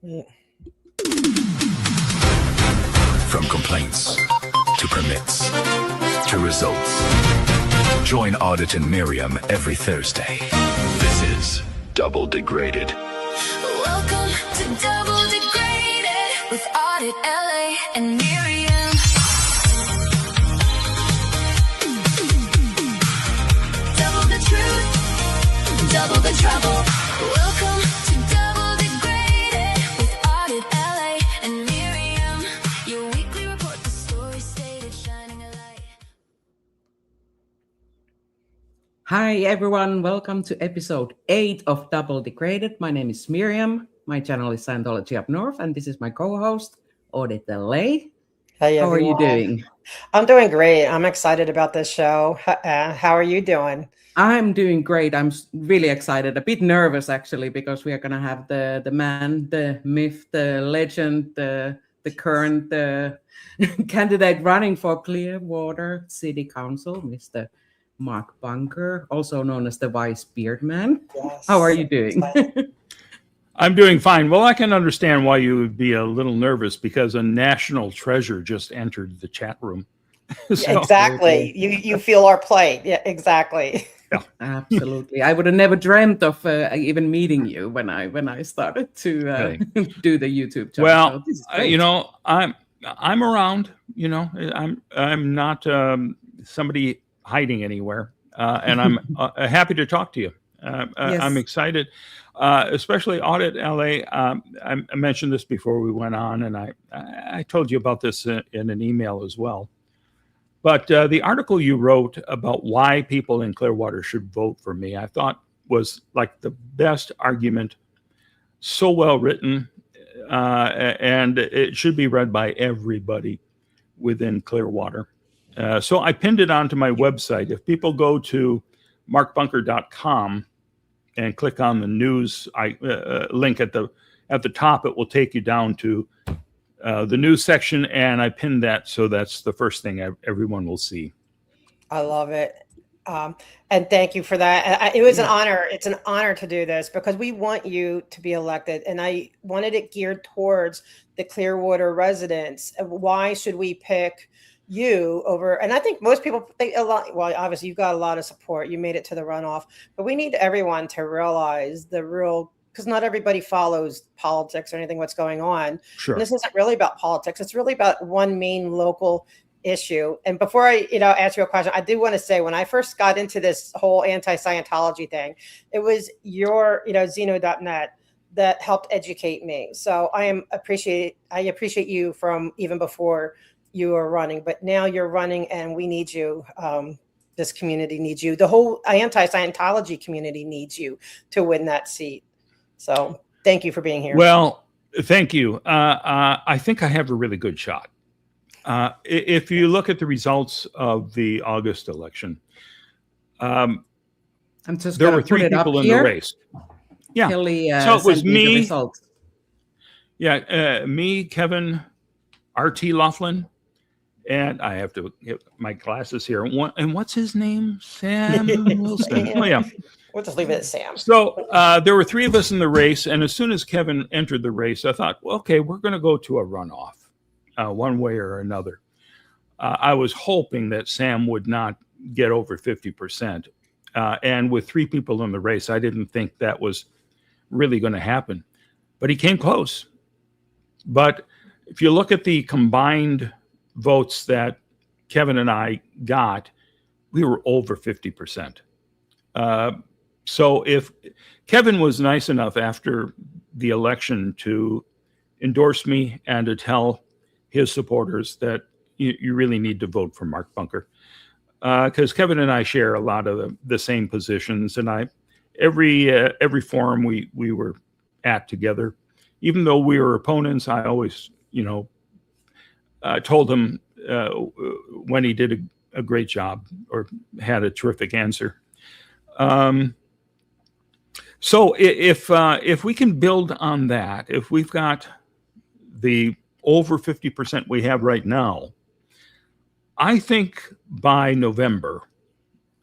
From complaints to permits to results. Join Audit and Miriam every Thursday. This is Double Degraded. Welcome to Double Degraded with AuditLA and Miriam. Double the truth, double the trouble. Welcome to Double Degraded with AuditLA and Miriam. Your weekly report, the story stated, shining a light. Hi everyone, welcome to episode 8 of Double Degraded. My name is Miriam. My channel is Scientology Up North, and this is my co-host, AuditLA. Hey, How are you everyone. doing? I'm doing great. I'm excited about this show. How are you doing? I'm doing great. I'm really excited, a bit nervous actually, because we are going to have the man, the myth, the legend, the current candidate running for Clearwater City Council, Mr. Mark Bunker, also known as the Vice Beard Man. Yes. How are you doing? I'm doing fine. Well, I can understand why you would be a little nervous because a national treasure just entered the chat room. So, exactly. You feel our plight. Yeah, exactly. Yeah. Absolutely. I would have never dreamt of even meeting you when I started to do the YouTube channel. Well, so this is great. I'm around. I'm not somebody hiding anywhere, and I'm happy to talk to you. Yes. I'm excited, especially AuditLA. I mentioned this before we went on, and I told you about this in an email as well. But the article you wrote about why people in Clearwater should vote for me, I thought was like the best argument. So well written, and it should be read by everybody within Clearwater. So I pinned it onto my website. If people go to markbunker.com and click on the news link at the top, it will take you down to the news section, and I pinned that, so that's the first thing everyone will see. I love it. And thank you for that. It was an honor. It's an honor to do this because we want you to be elected. And I wanted it geared towards the Clearwater residents. Why should we pick you over? And I think most people think a lot. Well, obviously you've got a lot of support. You made it to the runoff, but we need everyone to realize the real, because not everybody follows politics or anything, what's going on. Sure. And this isn't really about politics. It's really about one main local issue. And before I, ask you a question, I do want to say when I first got into this whole anti-Scientology thing, it was your, Xenu.net that helped educate me. So I appreciate you from even before you were running, but now you're running and we need you. This community needs you. The whole anti-Scientology community needs you to win that seat. So thank you for being here. Well, thank you. I think I have a really good shot. If you look at the results of the August election, I'm just there were 3 people in the race. Yeah. Kelly, so it was me. Yeah, me, Kevin, R.T. Laughlin, and I have to get my glasses here. And what's his name? Sam Wilson. Oh, yeah. We'll just leave it at Sam. So there were 3 of us in the race, and as soon as Kevin entered the race, I thought, well, okay, we're going to go to a runoff, one way or another. I was hoping that Sam would not get over 50%. And with 3 people in the race, I didn't think that was really going to happen. But he came close. But if you look at the combined votes that Kevin and I got, we were over 50%. So if Kevin was nice enough after the election to endorse me and to tell his supporters that you really need to vote for Mark Bunker, because Kevin and I share a lot of the same positions, and every forum we were at together, even though we were opponents, I always told him when he did a great job or had a terrific answer. So if we can build on that, if we've got the over 50% we have right now, I think by November,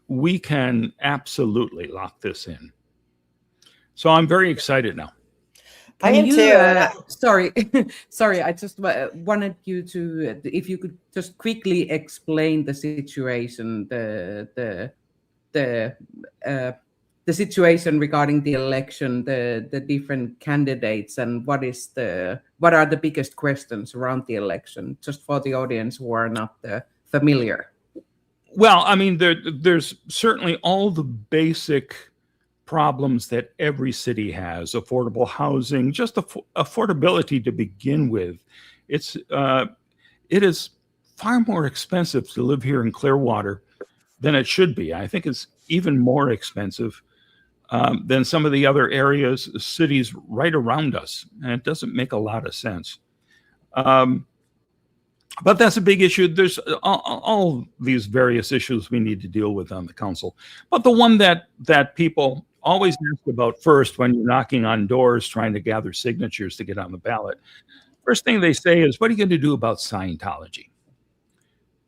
we can absolutely lock this in. So I'm very excited now. I Can am you, too. sorry, sorry, I just wanted you to, if you could just quickly explain the situation, the situation regarding the election, the different candidates, and what are the biggest questions around the election, just for the audience who are not familiar. Well, I mean, there's certainly all the basic problems that every city has: affordable housing, just affordability to begin with. It is far more expensive to live here in Clearwater than it should be. I think it's even more expensive than some of the other areas, cities right around us, and it doesn't make a lot of sense. But that's a big issue. There's all these various issues we need to deal with on the council. But the one that people always ask about first when you're knocking on doors trying to gather signatures to get on the ballot, first thing they say is, what are you going to do about Scientology?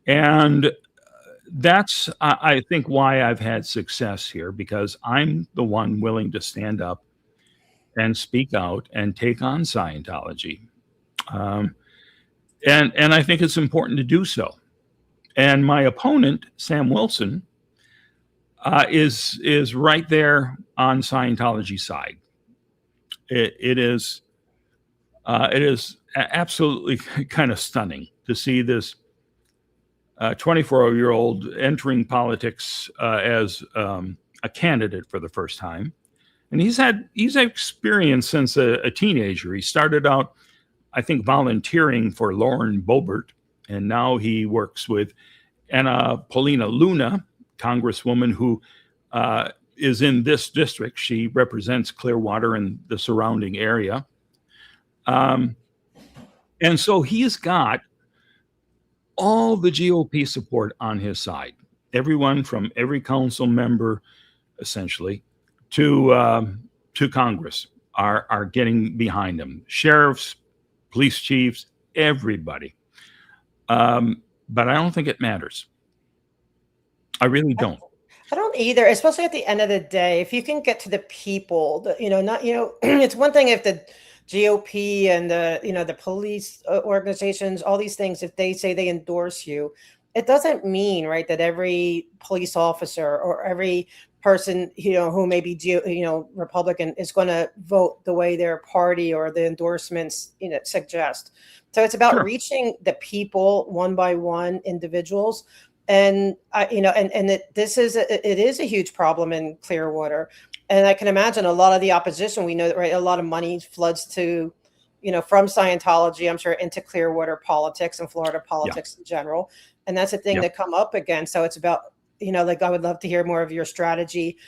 And that's, I think, why I've had success here, because I'm the one willing to stand up and speak out and take on Scientology. And I think it's important to do so. And my opponent, Sam Wilson, is right there on Scientology side. It is absolutely kind of stunning to see this 24-year-old entering politics as a candidate for the first time. And he's had experience since a teenager. He started out, I think, volunteering for Lauren Boebert, and now he works with Anna Paulina Luna, Congresswoman who is in this district. She represents Clearwater and the surrounding area. And so he's got all the GOP support on his side. Everyone from every council member, essentially, to Congress are getting behind him. Sheriffs, police chiefs, everybody. But I don't think it matters. I really don't. I don't either, especially at the end of the day. If you can get to the people, it's one thing if the GOP and the police organizations, all these things, if they say they endorse you, it doesn't mean, right, that every police officer or every person, who may be, Republican is going to vote the way their party or the endorsements, suggest. So it's about reaching the people one by one, individuals. And it is a huge problem in Clearwater. And I can imagine a lot of the opposition, we know that, right, a lot of money floods to, from Scientology, I'm sure, into Clearwater politics and Florida politics in general. And that's a thing that come up again. So it's about, I would love to hear more of your strategy,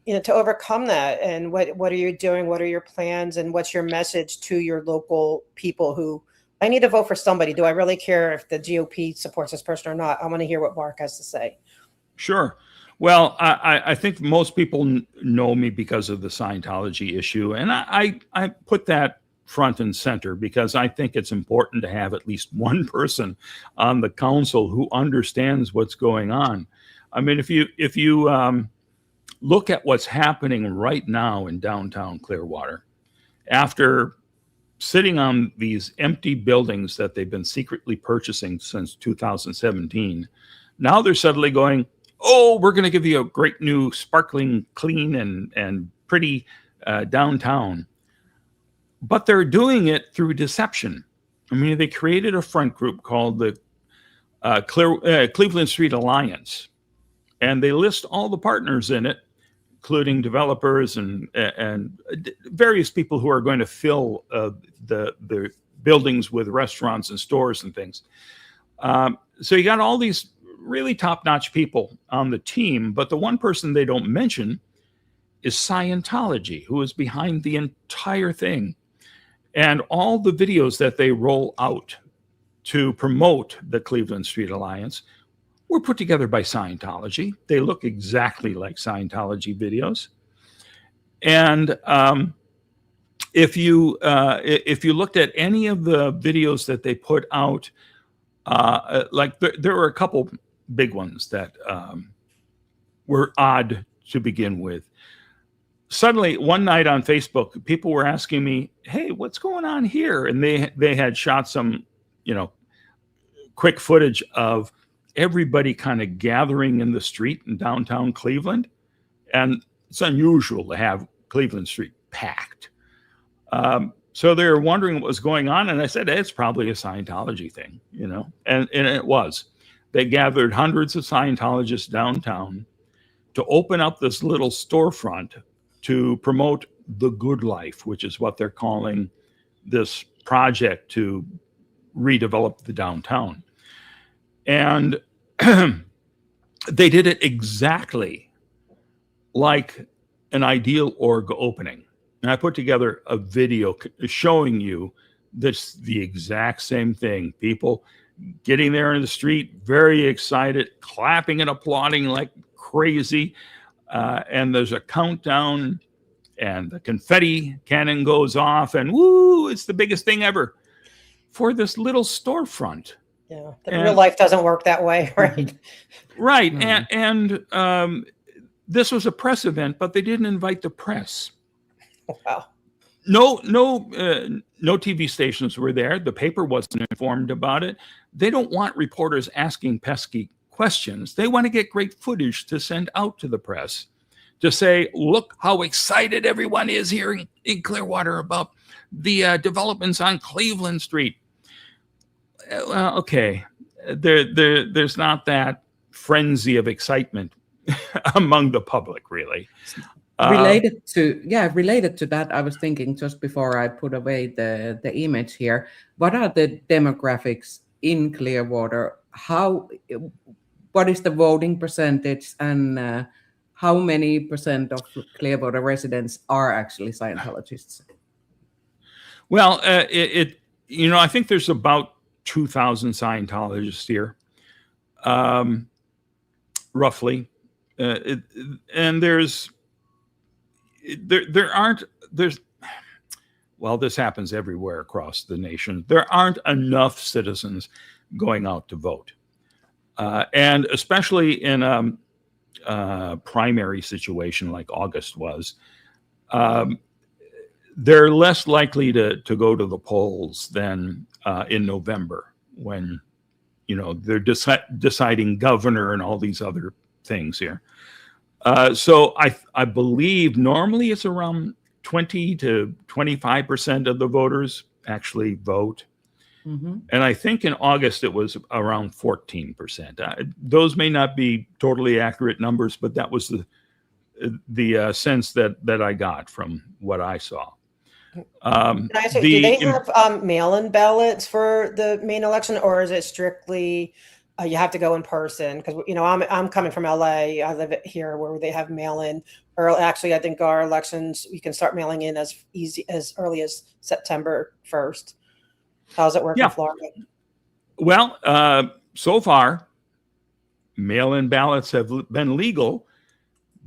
to overcome that. And what are you doing? What are your plans? And what's your message to your local people who, I need to vote for somebody. Do I really care if the GOP supports this person or not? I want to hear what Mark has to say. Sure. Well, I think most people know me because of the Scientology issue. And I put that front and center because I think it's important to have at least one person on the council who understands what's going on. I mean, if you look at what's happening right now in downtown Clearwater, after sitting on these empty buildings that they've been secretly purchasing since 2017, now they're suddenly going, oh, we're going to give you a great new sparkling, clean, and pretty downtown. But they're doing it through deception. I mean, they created a front group called the Cleveland Street Alliance, and they list all the partners in it, including developers and various people who are going to fill the buildings with restaurants and stores and things. So you got all these really top-notch people on the team, but the one person they don't mention is Scientology, who is behind the entire thing. And all the videos that they roll out to promote the Cleveland Street Alliance were put together by Scientology. They look exactly like Scientology videos. And if you looked at any of the videos that they put out, there were a couple big ones that were odd to begin with. suddenly one night on Facebook, people were asking me, "Hey, what's going on here?" And they had shot some, quick footage of everybody kind of gathering in the street in downtown Cleveland, and it's unusual to have Cleveland Street packed. So they were wondering what was going on, and I said, it's probably a Scientology thing, and it was. They gathered hundreds of Scientologists downtown to open up this little storefront to promote the good life, which is what they're calling this project to redevelop the downtown. And they did it exactly like an ideal org opening. And I put together a video showing you the exact same thing. People getting there in the street, very excited, clapping and applauding like crazy. And there's a countdown, and the confetti cannon goes off, and woo, it's the biggest thing ever for this little storefront. Yeah, real life doesn't work that way, right? Right. And this was a press event, but they didn't invite the press. Wow. No TV stations were there. The paper wasn't informed about it. They don't want reporters asking pesky questions. They want to get great footage to send out to the press to say, look how excited everyone is here in Clearwater about the developments on Cleveland Street. Well, okay, there's not that frenzy of excitement among the public, really. Related to that, I was thinking just before I put away the image here, what are the demographics in Clearwater? What is the voting percentage, and how many percent of Clearwater residents are actually Scientologists? Well, I think there's about 2,000 Scientologists here, roughly, and this happens everywhere across the nation. There aren't enough citizens going out to vote. And especially in a primary situation like August was, they're less likely to go to the polls than in November, when, they're deciding governor and all these other things here. So I believe normally it's around 20 to 25% of the voters actually vote. Mm-hmm. And I think in August it was around 14%. Those may not be totally accurate numbers, but that was the sense that I got from what I saw. Do they have mail-in ballots for the main election, or is it strictly you have to go in person? Because I'm coming from LA. I live here where they have mail-in. Or actually, I think our elections we can start mailing in as early as September 1st. How's it work in Florida? Well, so far, mail-in ballots have been legal,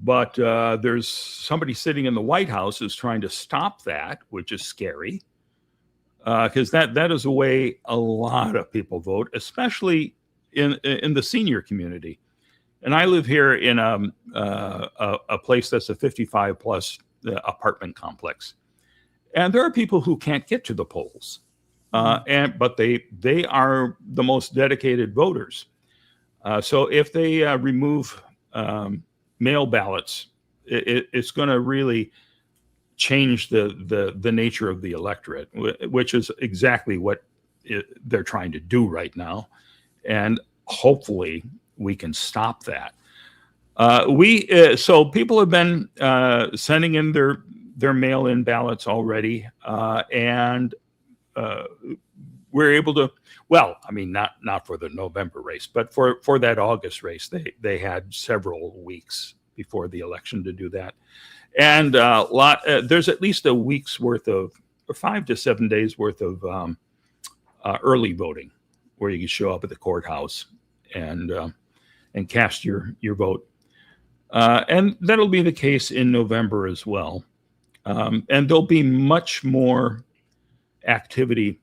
but there's somebody sitting in the White House who's trying to stop that, which is scary, because that is a way a lot of people vote, especially in the senior community. And I live here in a place that's a 55 plus apartment complex, and there are people who can't get to the polls. But they are the most dedicated voters. So if they remove mail ballots, it's going to really change the nature of the electorate, which is exactly what they're trying to do right now. And hopefully we can stop that. So people have been sending in their mail-in ballots already, and we're able to, not for the November race, but for that August race, they had several weeks before the election to do that. And there's at least a week's worth of, or 5 to 7 days worth of early voting, where you can show up at the courthouse and cast your vote. And that'll be the case in November as well. And there'll be much more activity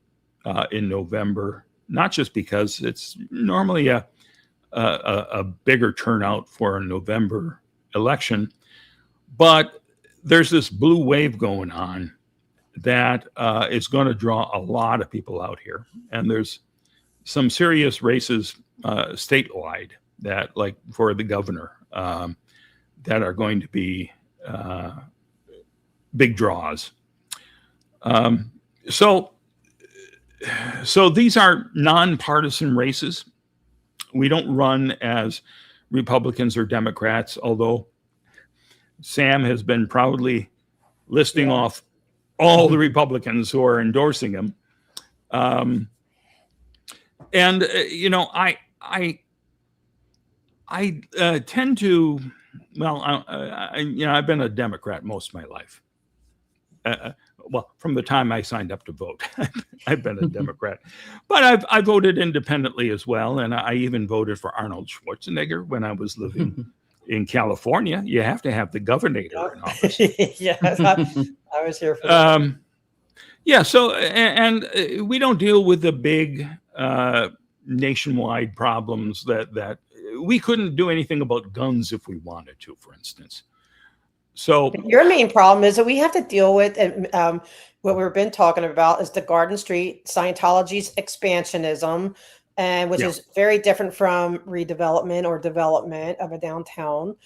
in November, not just because it's normally a bigger turnout for a November election, but there's this blue wave going on that is going to draw a lot of people out here. And there's some serious races statewide that, like for the governor, that are going to be big draws. So these are nonpartisan races. We don't run as Republicans or Democrats, although Sam has been proudly listing off all the Republicans who are endorsing him. You know, I tend to, well, you know, I've been a Democrat most of my life. Well, from the time I signed up to vote, I've been a Democrat, but I voted independently as well. And I even voted for Arnold Schwarzenegger when I was living in California. You have to have the governor in office. Yes, I was here for that. Yeah. So, and we don't deal with the big nationwide problems that we couldn't do anything about guns if we wanted to, for instance. So your main problem is that we have to deal with, and what we've been talking about is the Garden Street Scientology's expansionism, and which is very different from redevelopment or development of a downtown.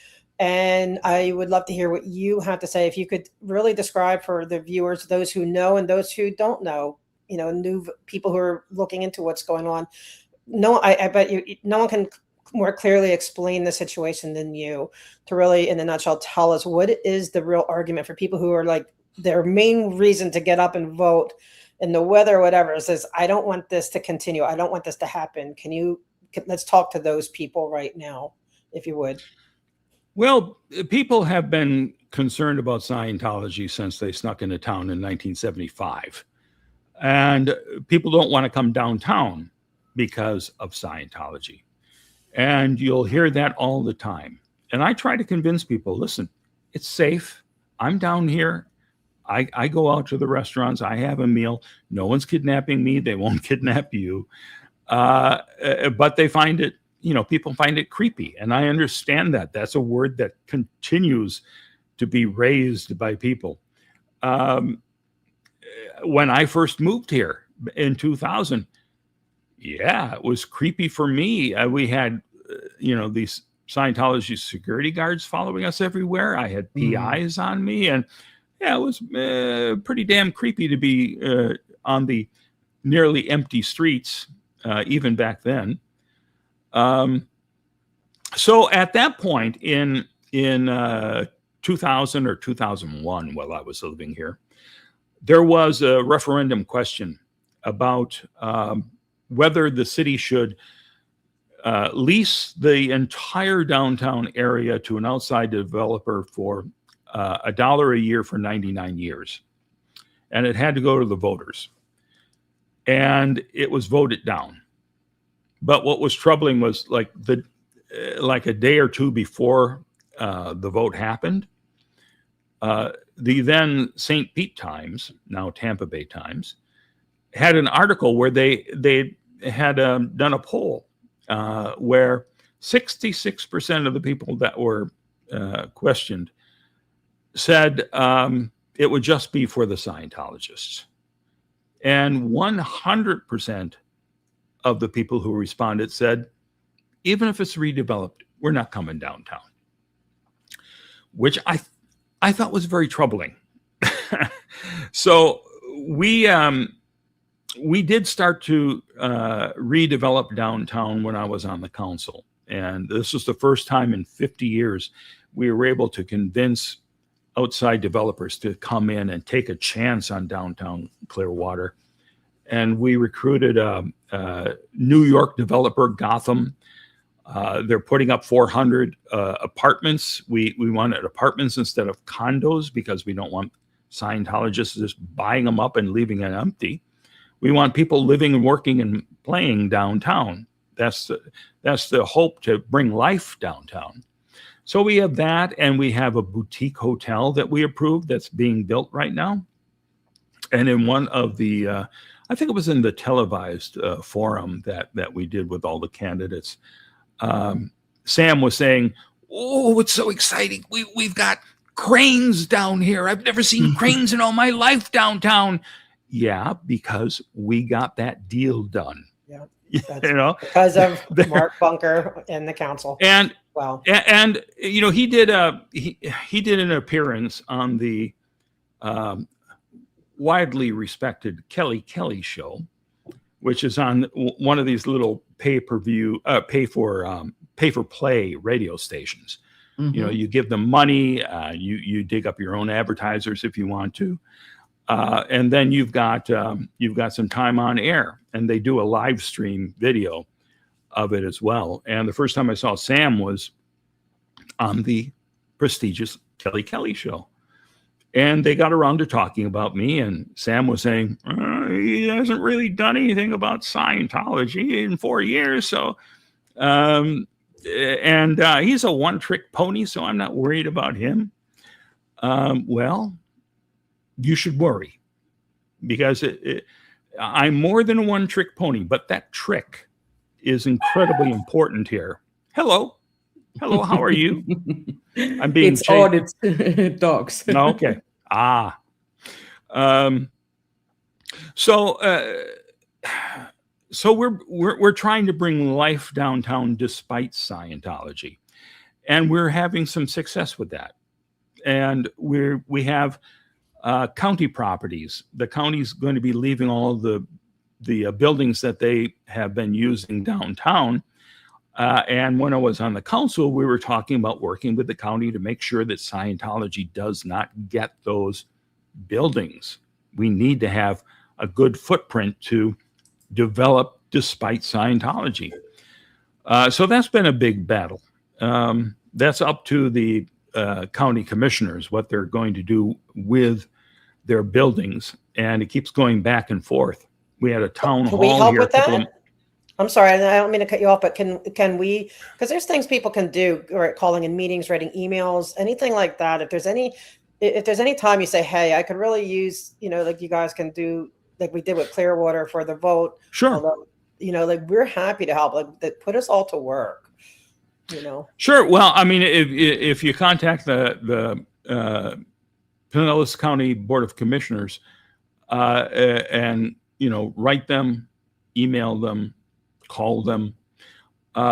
And I would love to hear what you have to say. If you could really describe for the viewers, those who know and those who don't know, you know, new people who are looking into what's going on. No, I bet you no one can more clearly explain the situation than you, to really, in a nutshell, tell us what is the real argument for people who are like their main reason to get up and vote in the weather or whatever says, I don't want this to continue. I don't want this to happen. Let's talk to those people right now, if you would. Well, people have been concerned about Scientology since they snuck into town in 1975. And people don't want to come downtown because of Scientology. And you'll hear that all the time. And I try to convince people, listen, it's safe. I'm down here. I go out to the restaurants. I have a meal. No one's kidnapping me. They won't kidnap you. But they find it, you know, people find it creepy. And I understand that. That's a word that continues to be raised by people. When I first moved here in 2000, yeah, it was creepy for me. We had, you know, these Scientology security guards following us everywhere. I had PIs on me, and yeah, it was pretty damn creepy to be on the nearly empty streets, even back then. So at that point in 2000 or 2001, while I was living here, there was a referendum question about whether the city should lease the entire downtown area to an outside developer for $1 a year for 99 years. And it had to go to the voters. And it was voted down. But what was troubling was like a day or two before the vote happened, the then St. Pete Times, now Tampa Bay Times, had an article where they had done a poll where 66% of the people that were questioned said it would just be for the Scientologists. And 100% of the people who responded said, even if it's redeveloped, we're not coming downtown, which I thought was very troubling. So we did start to redevelop downtown when I was on the council. And this was the first time in 50 years we were able to convince outside developers to come in and take a chance on downtown Clearwater. And we recruited a New York developer, Gotham. They're putting up 400 apartments. We wanted apartments instead of condos because we don't want Scientologists just buying them up and leaving it empty. We want people living and working and playing downtown. That's the hope, to bring life downtown. So we have that, and we have a boutique hotel that we approved that's being built right now. And in one of the, I think it was in the televised forum that we did with all the candidates, Sam was saying, "Oh, it's so exciting! We've got cranes down here. I've never seen cranes in all my life downtown. Yeah, because we got that deal done. Yeah, Because of Mark Bunker and the council. And wow. And he did an appearance on the widely respected Kelly show, which is on one of these little pay for play radio stations. Mm-hmm. You give them money, you dig up your own advertisers if you want to, and then you've got some time on air, and they do a live stream video of it as well. And the first time I saw Sam was on the prestigious Kelly show. And they got around to talking about me, and Sam was saying, he hasn't really done anything about Scientology in 4 years. So, he's a one-trick pony, so I'm not worried about him. Well, you should worry, because I'm more than a one-trick pony, but that trick is incredibly important here. Hello, how are you? I'm being it's audit dogs. No, okay. So we're trying to bring life downtown despite Scientology, and we're having some success with that. And we have county properties. The county's going to be leaving all of the buildings that they have been using downtown. And when I was on the council, we were talking about working with the county to make sure that Scientology does not get those buildings. We need to have a good footprint to develop despite Scientology. So that's been a big battle. That's up to the county commissioners, what they're going to do with their buildings. And it keeps going back and forth. We had a town hall we help here. With that? I'm sorry, I don't mean to cut you off, but can we, because there's things people can do, right? Calling in meetings, writing emails, anything like that. If there's any time you say, hey, I could really use, like you guys can do, like we did with Clearwater for the vote. Sure. Although, like we're happy to help, like that, put us all to work, Sure. Well, I mean, if you contact the Pinellas County Board of Commissioners and, write them, email them, call them,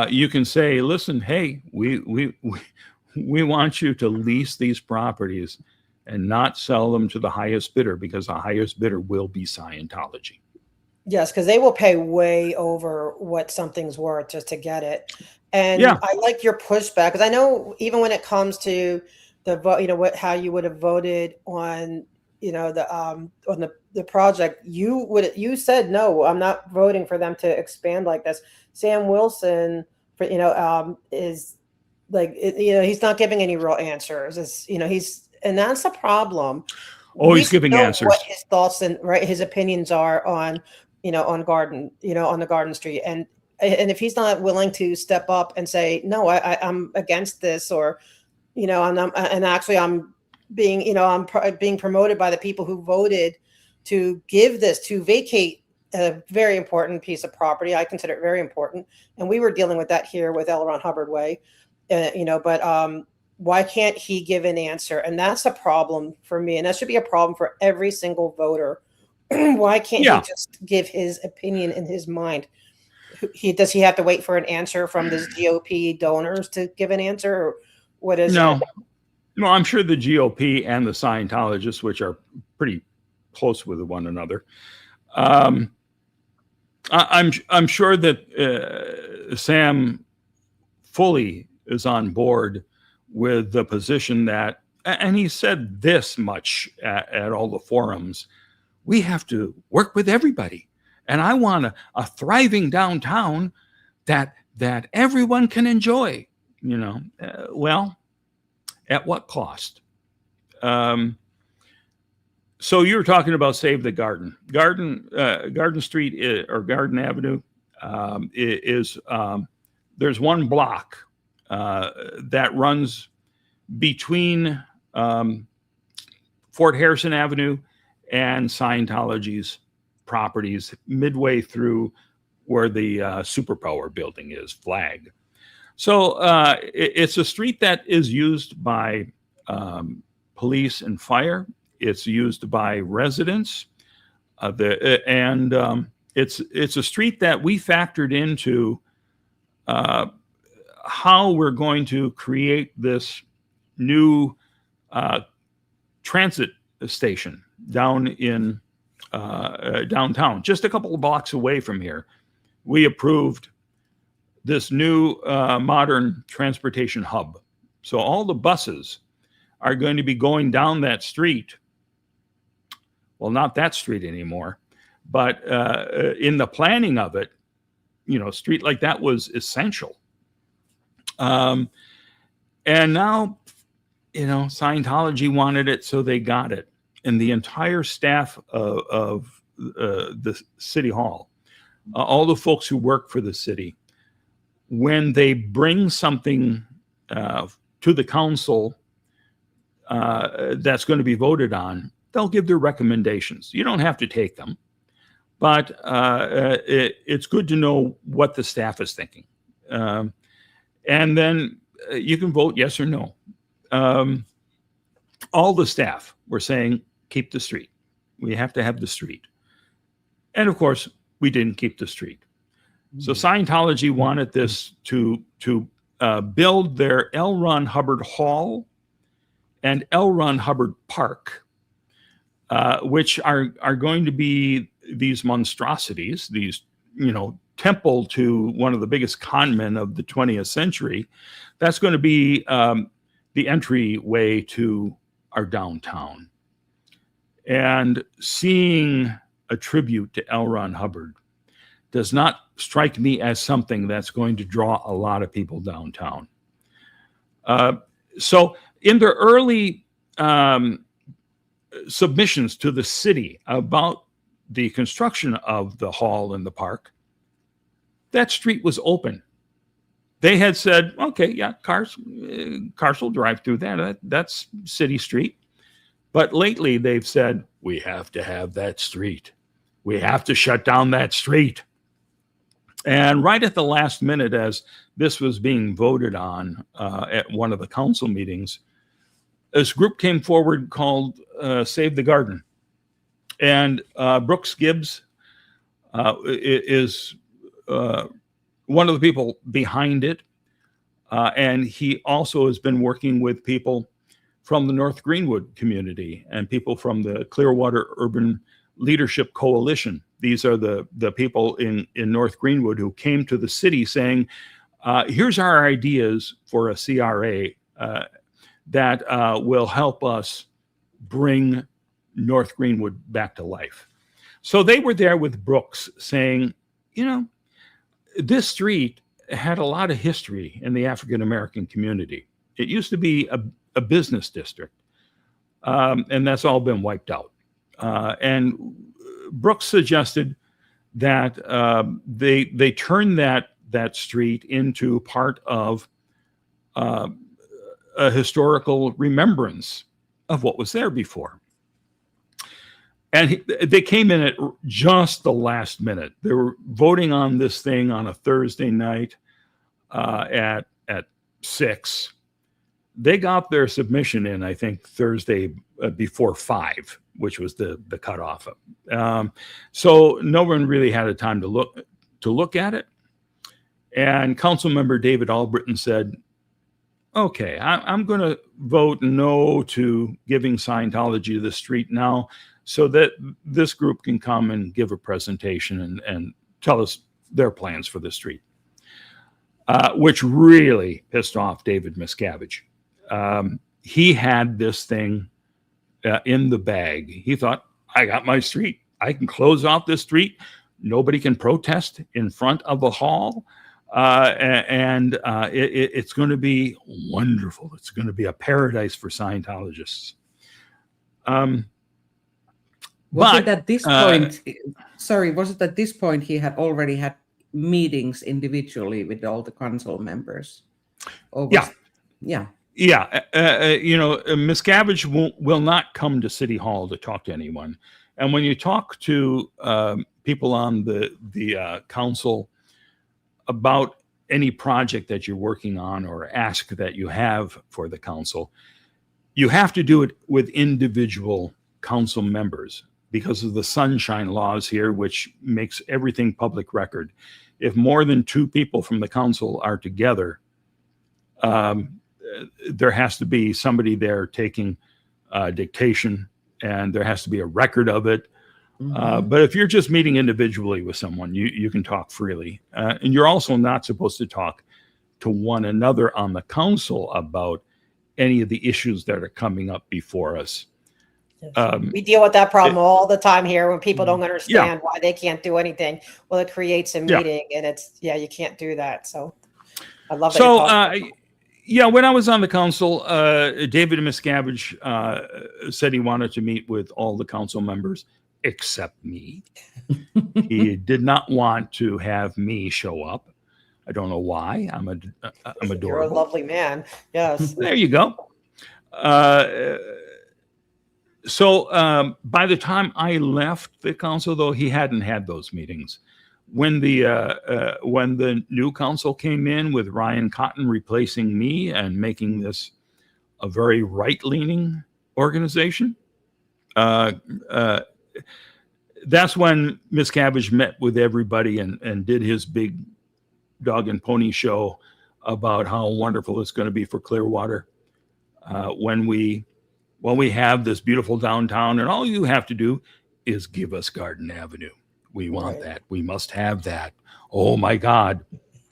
you can say, listen, hey, we want you to lease these properties and not sell them to the highest bidder, because the highest bidder will be Scientology. Yes, because they will pay way over what something's worth just to get it. And yeah. I like your pushback, because I know even when it comes to the vote, how you would have voted on, the project, you said, no, I'm not voting for them to expand like this. Sam Wilson, is like, he's not giving any real answers. And that's a problem. He's giving answers. What his thoughts and his opinions are on, on Garden, on the Garden Street. And if he's not willing to step up and say, no, I'm against this, or, I'm being, I'm being promoted by the people who voted to give this, to vacate a very important piece of property. I consider it very important. And we were dealing with that here with L. Ron Hubbard Way, but why can't he give an answer? And that's a problem for me. And that should be a problem for every single voter. Why can't he just give his opinion in his mind? Does he have to wait for an answer from the GOP donors to give an answer? Or what is No, I'm sure the GOP and the Scientologists, which are pretty close with one another, I'm sure that Sam fully is on board with the position that, and he said this much at all the forums, we have to work with everybody. And I want a thriving downtown that everyone can enjoy, well, at what cost? So you were talking about Save the Garden. Garden Street or Garden Avenue is there's one block that runs between Fort Harrison Avenue and Scientology's properties, midway through where the Superpower building is, Flag. So it's a street that is used by police and fire. It's used by residents. It's a street that we factored into how we're going to create this new transit station down in downtown, just a couple of blocks away from here. We approved this new modern transportation hub. So all the buses are going to be going down that street. Well, not that street anymore, but in the planning of it, a street like that was essential. And now, Scientology wanted it, so they got it. And the entire staff of the city hall, all the folks who work for the city, when they bring something to the council that's going to be voted on, they'll give their recommendations. You don't have to take them, but it's good to know what the staff is thinking. And then you can vote yes or no. All the staff were saying, keep the street. We have to have the street. And of course, we didn't keep the street. So Scientology wanted this to build their L. Ron Hubbard Hall and L. Ron Hubbard Park, which are going to be these monstrosities, these, temple to one of the biggest con men of the 20th century. That's going to be the entryway to our downtown. And seeing a tribute to L. Ron Hubbard does not strike me as something that's going to draw a lot of people downtown. So in the early submissions to the city about the construction of the hall and the park, that street was open. They had said, okay, yeah, cars will drive through that. That's city street. But lately they've said, we have to have that street. We have to shut down that street. And right at the last minute, as this was being voted on at one of the council meetings, this group came forward called Save the Garden. And Brooks Gibbs is one of the people behind it. And he also has been working with people from the North Greenwood community and people from the Clearwater Urban Leadership Coalition. These are the people in North Greenwood who came to the city saying, here's our ideas for a CRA that will help us bring North Greenwood back to life. So they were there with Brooks saying, this street had a lot of history in the African-American community. It used to be a business district, and that's all been wiped out. And Brooks suggested that they turn that street into part of a historical remembrance of what was there before. And they came in at just the last minute. They were voting on this thing on a Thursday night at 6. They got their submission in, I think, Thursday before 5, which was the cutoff. So no one really had a time to look at it. And Councilmember David Albritton said, okay, I'm going to vote no to giving Scientology the street now so that this group can come and give a presentation and tell us their plans for the street, which really pissed off David Miscavige. He had this thing in the bag. He thought, I got my street. I can close off this street. Nobody can protest in front of the hall. And it's going to be wonderful. It's going to be a paradise for Scientologists. Was it at this point he had already had meetings individually with all the council members? Yeah. Miscavige will not come to City Hall to talk to anyone. And when you talk to people on the council about any project that you're working on or ask that you have for the council, you have to do it with individual council members because of the sunshine laws here, which makes everything public record. If more than 2 people from the council are together, there has to be somebody there taking dictation, and there has to be a record of it. But if you're just meeting individually with someone, you can talk freely. And you're also not supposed to talk to one another on the council about any of the issues that are coming up before us. We deal with that problem all the time here when people don't understand why they can't do anything. Well, it creates a meeting, and it's, you can't do that. So I love that. So, when I was on the council, David Miscavige said he wanted to meet with all the council members except me. He did not want to have me show up. I don't know why. I'm adorable. You're a lovely man. Yes. There you go. So by the time I left the council, though, he hadn't had those meetings. When the new council came in with Ryan Cotton replacing me and making this a very right-leaning organization, that's when Miscavige met with everybody and did his big dog and pony show about how wonderful it's going to be for Clearwater when we have this beautiful downtown, and all you have to do is give us Garden Avenue. We want that. We must have that. Oh my God.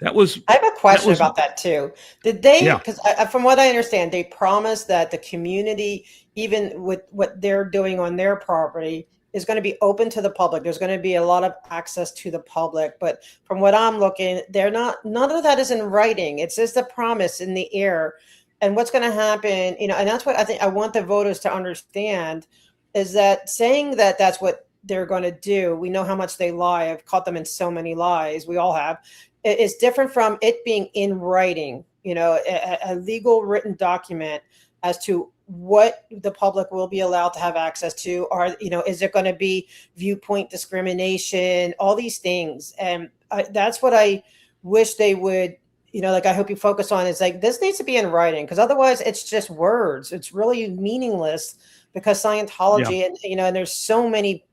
I have a question about that too. Did they, because from what I understand, they promised that the community, even with what they're doing on their property, is going to be open to the public. There's going to be a lot of access to the public. But from what I'm looking, none of that is in writing. It's just a promise in the air. And what's going to happen, and that's what I think I want the voters to understand, is that saying that that's what they're going to do. We know how much they lie. I've caught them in so many lies. We all have. It's different from it being in writing, a legal written document as to what the public will be allowed to have access to, or, is it going to be viewpoint discrimination, all these things. And that's what I wish they would, I hope you focus on, is this needs to be in writing, because otherwise it's just words. It's really meaningless, because Scientology and there's so many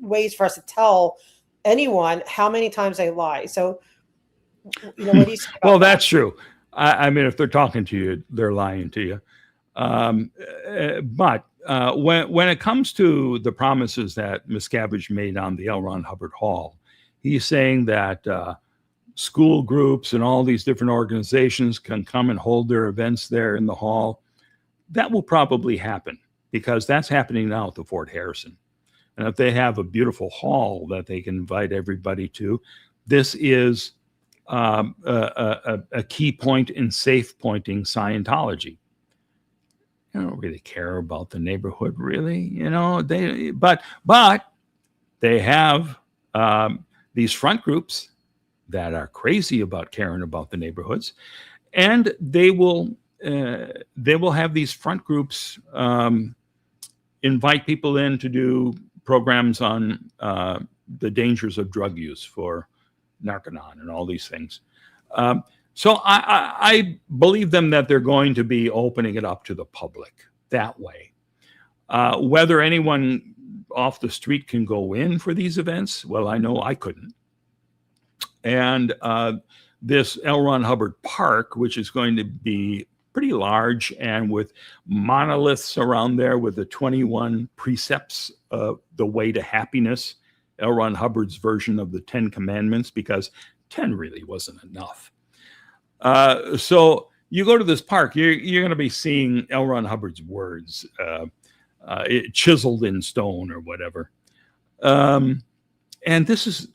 ways for us to tell anyone how many times they lie. So, what do you say about that's true. I mean, if they're talking to you, they're lying to you. But when it comes to the promises that Miscavige made on the L. Ron Hubbard Hall, he's saying that school groups and all these different organizations can come and hold their events there in the hall. That will probably happen, because that's happening now at the Fort Harrison. And if they have a beautiful hall that they can invite everybody to, this is a key point in safe pointing Scientology. I don't really care about the neighborhood, really, but they have these front groups that are crazy about caring about the neighborhoods, and they will have these front groups invite people in to do programs on the dangers of drug use for Narconon and all these things. So I believe them that they're going to be opening it up to the public that way. Whether anyone off the street can go in for these events, well, I know I couldn't. And this L. Ron Hubbard Park, which is going to be pretty large and with monoliths around there with the 21 precepts of the way to happiness, L. Ron Hubbard's version of the 10 Commandments, because 10 really wasn't enough. So you go to this park, you're going to be seeing L. Ron Hubbard's words chiseled in stone or whatever. And this is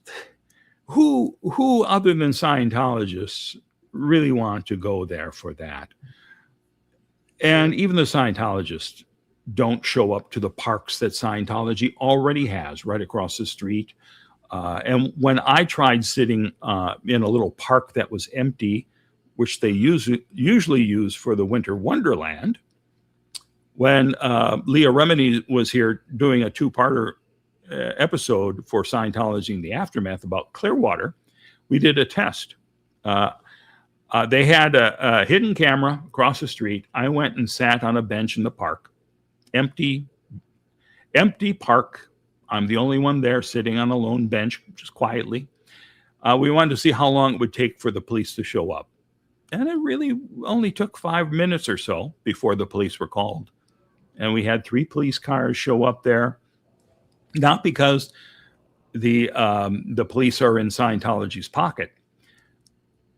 who other than Scientologists really want to go there for that? And even the Scientologists don't show up to the parks that Scientology already has right across the street. And when I tried sitting in a little park that was empty, which they usually use for the Winter Wonderland, when Leah Remini was here doing a 2-parter episode for Scientology in the Aftermath about Clearwater, we did a test. They had a hidden camera across the street. I went and sat on a bench in the park, empty park. I'm the only one there sitting on a lone bench, just quietly. We wanted to see how long it would take for the police to show up. And it really only took 5 minutes or so before the police were called. And we had 3 police cars show up there, not because the police are in Scientology's pocket,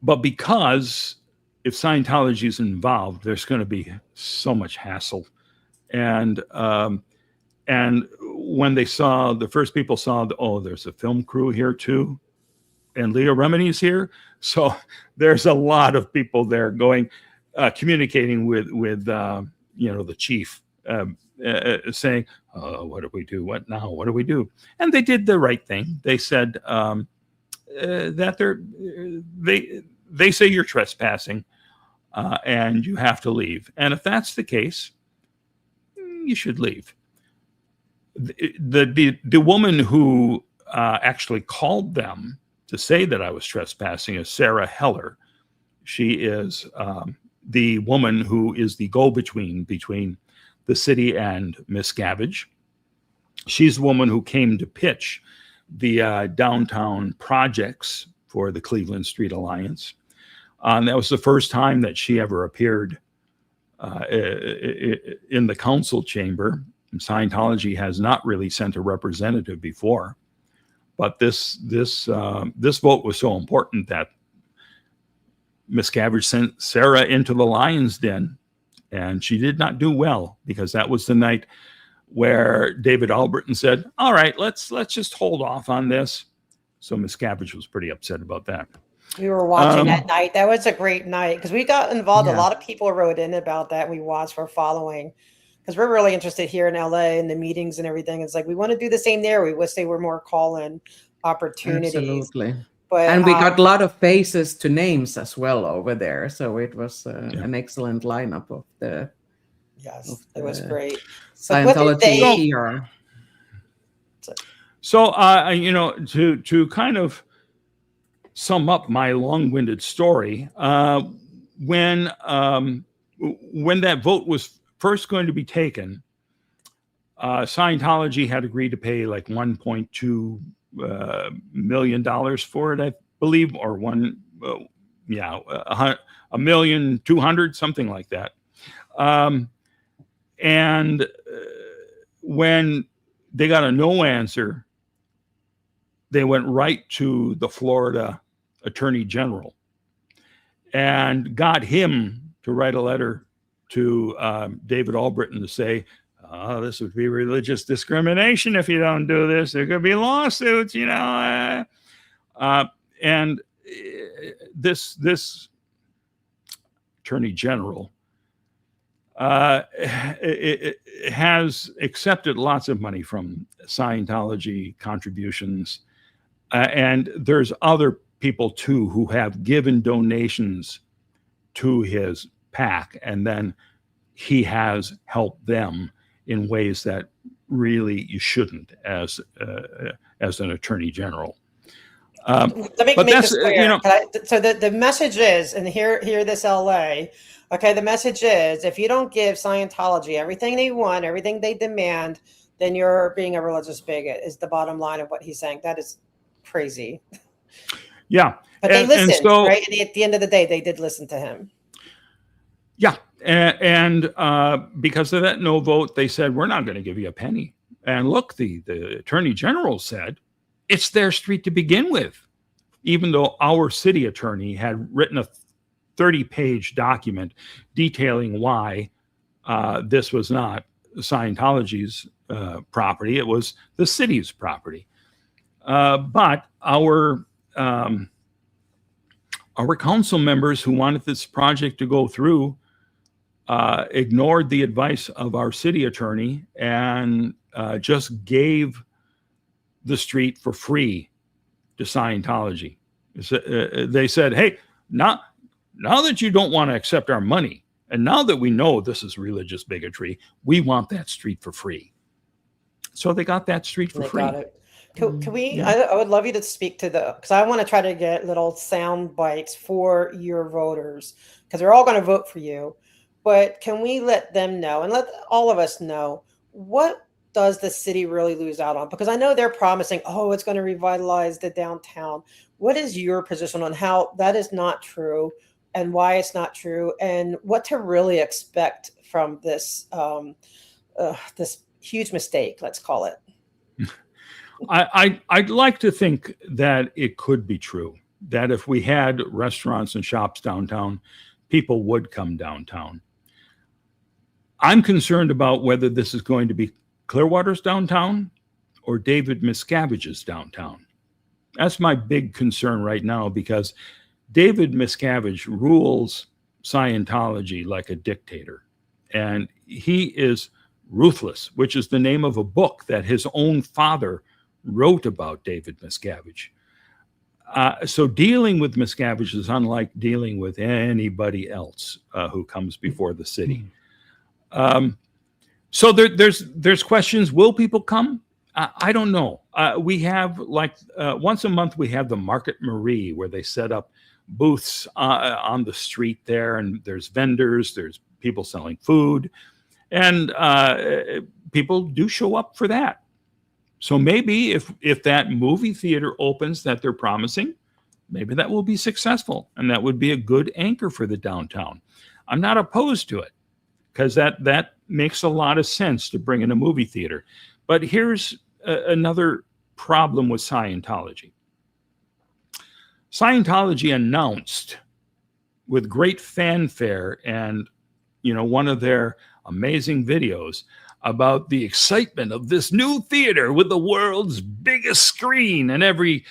but because if Scientology is involved, there's going to be so much hassle. And when they saw, the first people saw, there's a film crew here too, and Leah Remini's here. So there's a lot of people there going, communicating with the chief, saying, what do we do? What now? What do we do? And they did the right thing. They said that they say you're trespassing and you have to leave. And if that's the case, you should leave. The woman who actually called them to say that I was trespassing is Sarah Heller. She is the woman who is the go-between between the city and Miscavige. She's the woman who came to pitch the downtown projects for the Cleveland Street Alliance. That was the first time that she ever appeared in the council chamber. Scientology has not really sent a representative before, but this vote was so important that Miscavige sent Sarah into the lion's den, and she did not do well, because that was the night where David Albritton said, "All right, let's just hold off on this." So Miscavige was pretty upset about that. We were watching that night. That was a great night because we got involved. Yeah. A lot of people wrote in about that. We watched, we're following, because we're really interested here in LA and the meetings and everything. It's like we want to do the same there. We wish they were more call-in opportunities. Absolutely. But, And we got a lot of faces to names as well over there. So it was an excellent lineup of the yes, it was great. So what did Scientology PR. So, to kind of sum up my long-winded story, when that vote was first going to be taken, Scientology had agreed to pay like $1.2 million for it, I believe, or $1,200,000, something like that. And when they got a no answer, they went right to the Florida Attorney General and got him to write a letter to David Albritton to say, this would be religious discrimination if you don't do this. There could be lawsuits, and this Attorney General it has accepted lots of money from Scientology contributions. And there's other people too who have given donations to his PAC, and then he has helped them in ways that really you shouldn't as an attorney general. Let me make this clear. So the message is, and here this LA, okay, the message is, if you don't give Scientology everything they want, everything they demand, then you're being a religious bigot, is the bottom line of what he's saying. That is crazy. Yeah. But they listened, right? And at the end of the day, they did listen to him. Yeah. And because of that no vote, they said, we're not going to give you a penny. And look, the attorney general said, it's their street to begin with, even though our city attorney had written a 30-page document detailing why this was not Scientology's property. It was the city's property. But our council members who wanted this project to go through ignored the advice of our city attorney and just gave the street for free to Scientology. They said, hey, now that you don't want to accept our money, and now that we know this is religious bigotry, we want that street for free. So they got that street for free. Got it. Can we? I would love you to speak to because I want to try to get little sound bites for your voters because they're all going to vote for you. But can we let them know and let all of us know what does the city really lose out on? Because I know they're promising, oh, it's going to revitalize the downtown. What is your position on how that is not true and why it's not true and what to really expect from this this huge mistake, let's call it? I'd like to think that it could be true, that if we had restaurants and shops downtown, people would come downtown. I'm concerned about whether this is going to be Clearwater's downtown or David Miscavige's downtown. That's my big concern right now because David Miscavige rules Scientology like a dictator. And he is ruthless, which is the name of a book that his own father wrote about David Miscavige. So dealing with Miscavige is unlike dealing with anybody else who comes before the city. So there's questions. Will people come? I don't know. We have once a month we have the Market Marie where they set up booths on the street there, and there's vendors, there's people selling food, and people do show up for that. So maybe if that movie theater opens that they're promising, maybe that will be successful, and that would be a good anchor for the downtown. I'm not opposed to it because that makes a lot of sense to bring in a movie theater. But here's another problem with Scientology. Scientology announced with great fanfare and one of their amazing videos about the excitement of this new theater with the world's biggest screen, and every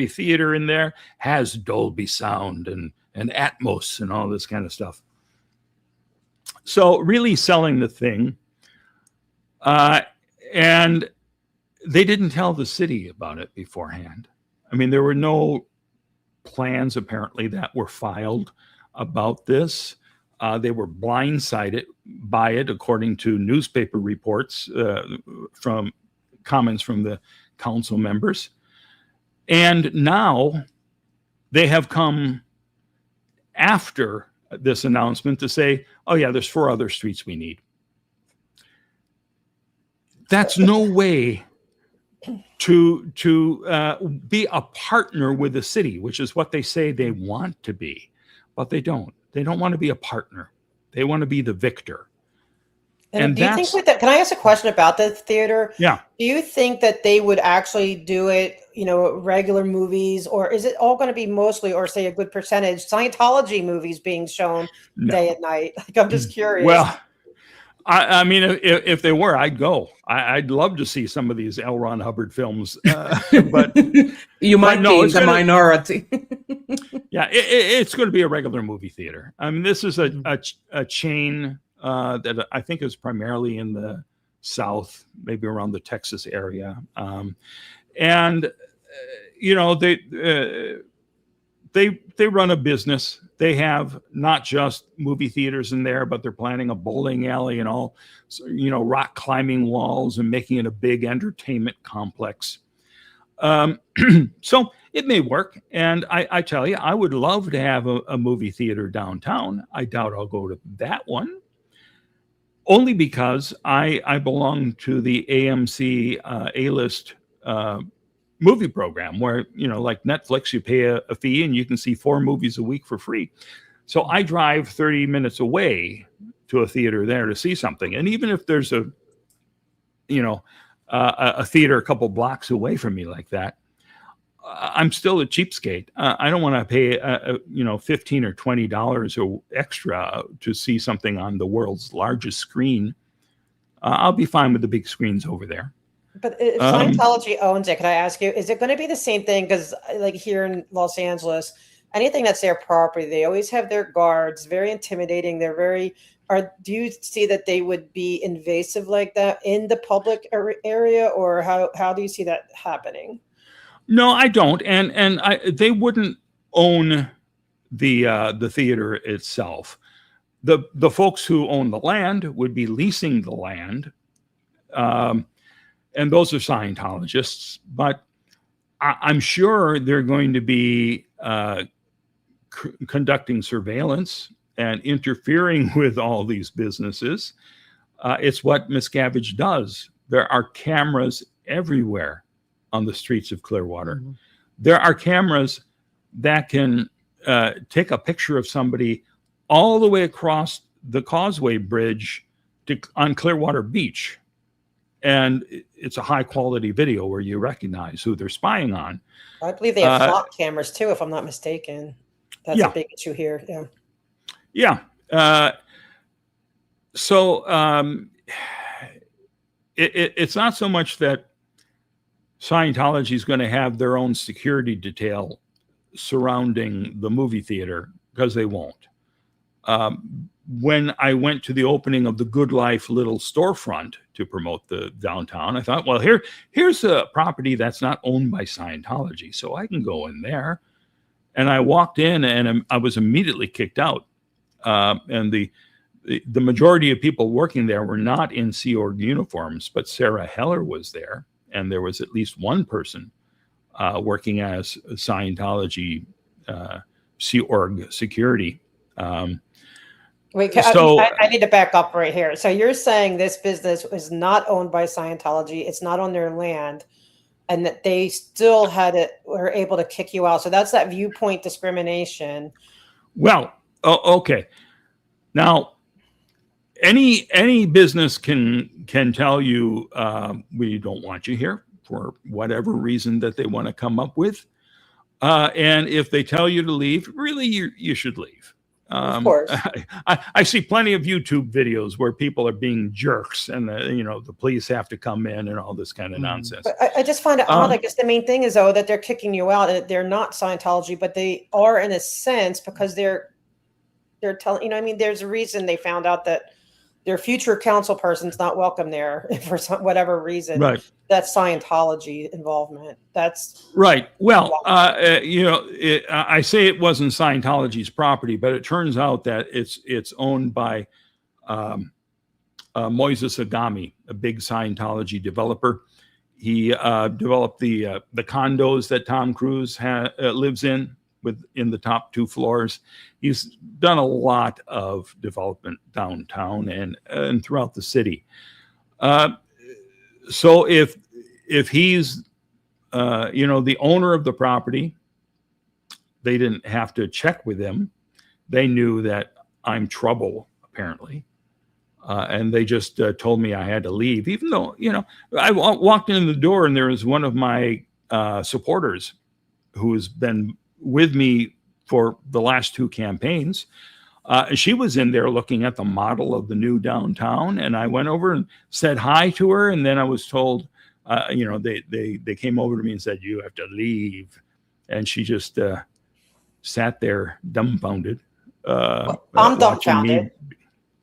theater in there has Dolby sound and Atmos and all this kind of stuff. So really selling the thing, and they didn't tell the city about it beforehand. I mean, there were no plans apparently that were filed about this. They were blindsided by it, according to newspaper reports from comments from the council members. And now they have come after this announcement to say, oh yeah, there's 4 other streets we need. That's no way to be a partner with the city, which is what they say they want to be, but they don't. They don't want to be a partner. They want to be the victor. And do you think with that, can I ask a question about the theater? Yeah. Do you think that they would actually do it, regular movies, or is it all going to be mostly, or say a good percentage, Scientology movies being shown day and night? Like, I'm just curious. Well, I mean, if they were, I'd go. I'd love to see some of these L. Ron Hubbard films, but you might be in the minority. Yeah, it's going to be a regular movie theater. I mean, this is a chain that I think is primarily in the South, maybe around the Texas area, and they run a business. They have not just movie theaters in there, but they're planning a bowling alley and all, rock climbing walls and making it a big entertainment complex. So it may work. And I tell you, I would love to have a movie theater downtown. I doubt I'll go to that one. Only because I belong to the AMC A-list movie program where, like Netflix, you pay a fee and you can see 4 movies a week for free. So I drive 30 minutes away to a theater there to see something. And even if there's a theater a couple blocks away from me like that, I'm still a cheapskate. I don't want to pay, $15 or $20 or extra to see something on the world's largest screen. I'll be fine with the big screens over there. But if Scientology owns it, can I ask you, is it going to be the same thing? Because like here in Los Angeles, anything that's their property, they always have their guards, very intimidating. They're do you see that they would be invasive like that in the public area, or how do you see that happening? No, I don't. And they wouldn't own the theater itself. The folks who own the land would be leasing the land. and those are Scientologists, but I'm sure they're going to be conducting surveillance and interfering with all these businesses. It's what Miscavige does. There are cameras everywhere on the streets of Clearwater. Mm-hmm. There are cameras that can take a picture of somebody all the way across the Causeway Bridge on Clearwater Beach. And it's a high quality video where you recognize who they're spying on. I believe they have flock cameras too, if I'm not mistaken. That's a big issue here. Yeah. Yeah. It's not so much that Scientology is going to have their own security detail surrounding the movie theater, because they won't. When I went to the opening of the Good Life little storefront to promote the downtown, I thought, well, here's a property that's not owned by Scientology, so I can go in there. And I walked in, and I was immediately kicked out. And the majority of people working there were not in Sea Org uniforms, but Sarah Heller was there, and there was at least one person working as Scientology Sea Org security. Wait, I need to back up right here. So you're saying this business is not owned by Scientology, it's not on their land, and that they still were able to kick you out. So that's that viewpoint discrimination. Well, okay. Now, any business can tell you we don't want you here for whatever reason that they want to come up with, and if they tell you to leave, really you should leave. Of course. I see plenty of YouTube videos where people are being jerks, and the police have to come in and all this kind of nonsense. But I just find it odd. I guess the main thing is, though, that they're kicking you out. They're not Scientology, but they are in a sense, because they're telling, there's a reason they found out that their future council person's not welcome there for whatever reason. Right. That's Scientology involvement. That's right. Well, I say it wasn't Scientology's property, but it turns out that it's owned by Moises Agami, a big Scientology developer. He developed the condos that Tom Cruise lives in the top 2 floors. He's done a lot of development downtown and throughout the city. So if he's the owner of the property, they didn't have to check with him. They knew that I'm trouble, apparently. And they just told me I had to leave, even though, I walked in the door and there was one of my supporters who has been with me for the last 2 campaigns. She was in there looking at the model of the new downtown, and I went over and said hi to her, and then I was told, they came over to me and said, "You have to leave," and she just sat there dumbfounded. I'm dumbfounded.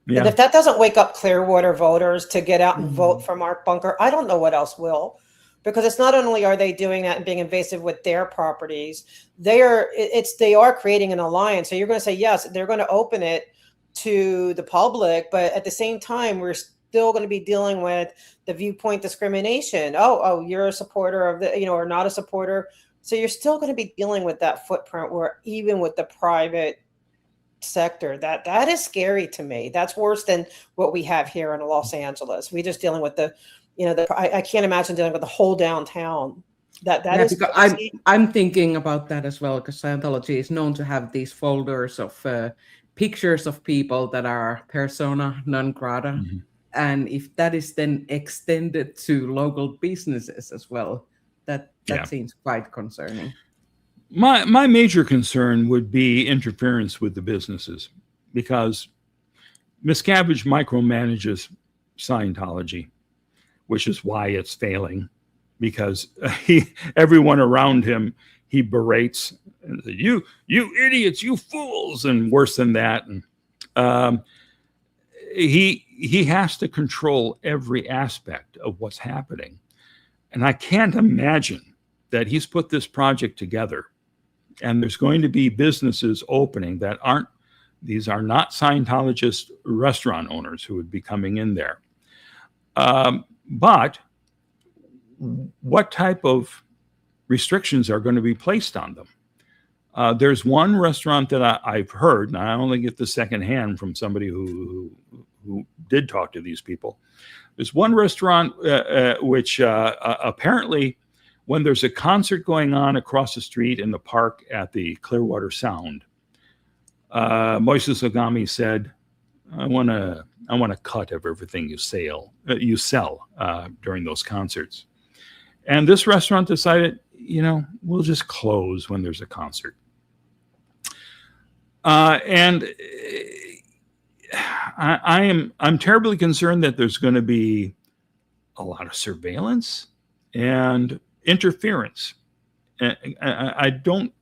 Yeah. And if that doesn't wake up Clearwater voters to get out and vote for Mark Bunker, I don't know what else will. Because it's not only are they doing that and being invasive with their properties, they are creating an alliance. So you're going to say, yes, they're going to open it to the public, but at the same time, we're still going to be dealing with the viewpoint discrimination. Oh, you're a supporter of or not a supporter. So you're still going to be dealing with that footprint where even with the private sector, that is scary to me. That's worse than what we have here in Los Angeles. We're just dealing with I can't imagine dealing with the whole downtown. That is. I'm thinking about that as well, because Scientology is known to have these folders of pictures of people that are persona non grata, and if that is then extended to local businesses as well, that seems quite concerning. My major concern would be interference with the businesses, because Miscavige micromanages Scientology, which is why it's failing, because everyone around him, he berates, and says, you idiots, you fools, and worse than that. And he has to control every aspect of what's happening. And I can't imagine that he's put this project together and there's going to be businesses opening that these are not Scientologist restaurant owners who would be coming in there. But what type of restrictions are going to be placed on them. There's one restaurant that I've heard, and I only get the secondhand from somebody who did talk to these people. There's one restaurant which apparently, when there's a concert going on across the street in the park at the Clearwater Sound, Moises Ogami said, I want a cut of everything you sell during those concerts. And this restaurant decided, we'll just close when there's a concert. And I'm terribly concerned that there's going to be a lot of surveillance and interference. I don't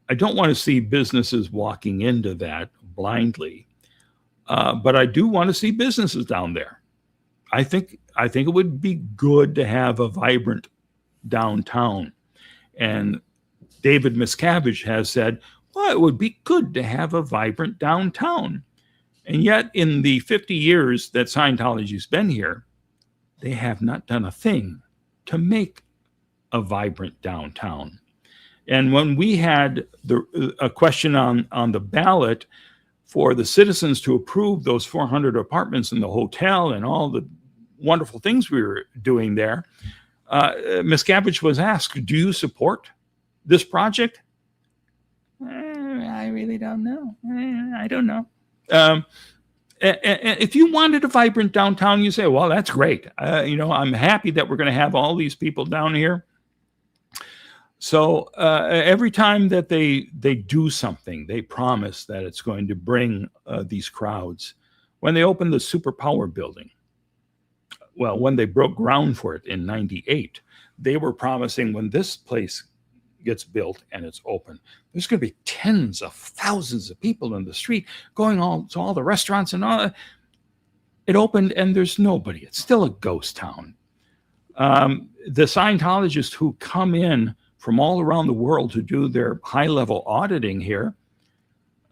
want to see businesses walking into that blindly, but I do want to see businesses down there. I think it would be good to have a vibrant downtown. And David Miscavige has said, well, it would be good to have a vibrant downtown. And yet, in the 50 years that Scientology's been here, they have not done a thing to make a vibrant downtown. And when we had a question on the ballot for the citizens to approve those 400 apartments in the hotel and all the wonderful things we were doing there, Miscavige was asked, do you support this project? I really don't know. I don't know. If you wanted a vibrant downtown, you say, well, that's great. I'm happy that we're going to have all these people down here. So every time that they do something, they promise that it's going to bring these crowds. When they opened the Superpower building, well, when they broke ground for it in '98, they were promising when this place gets built and it's open, there's going to be tens of thousands of people in the street going to all the restaurants and all. It opened and there's nobody. It's still a ghost town. The Scientologists who come in from all around the world to do their high-level auditing here,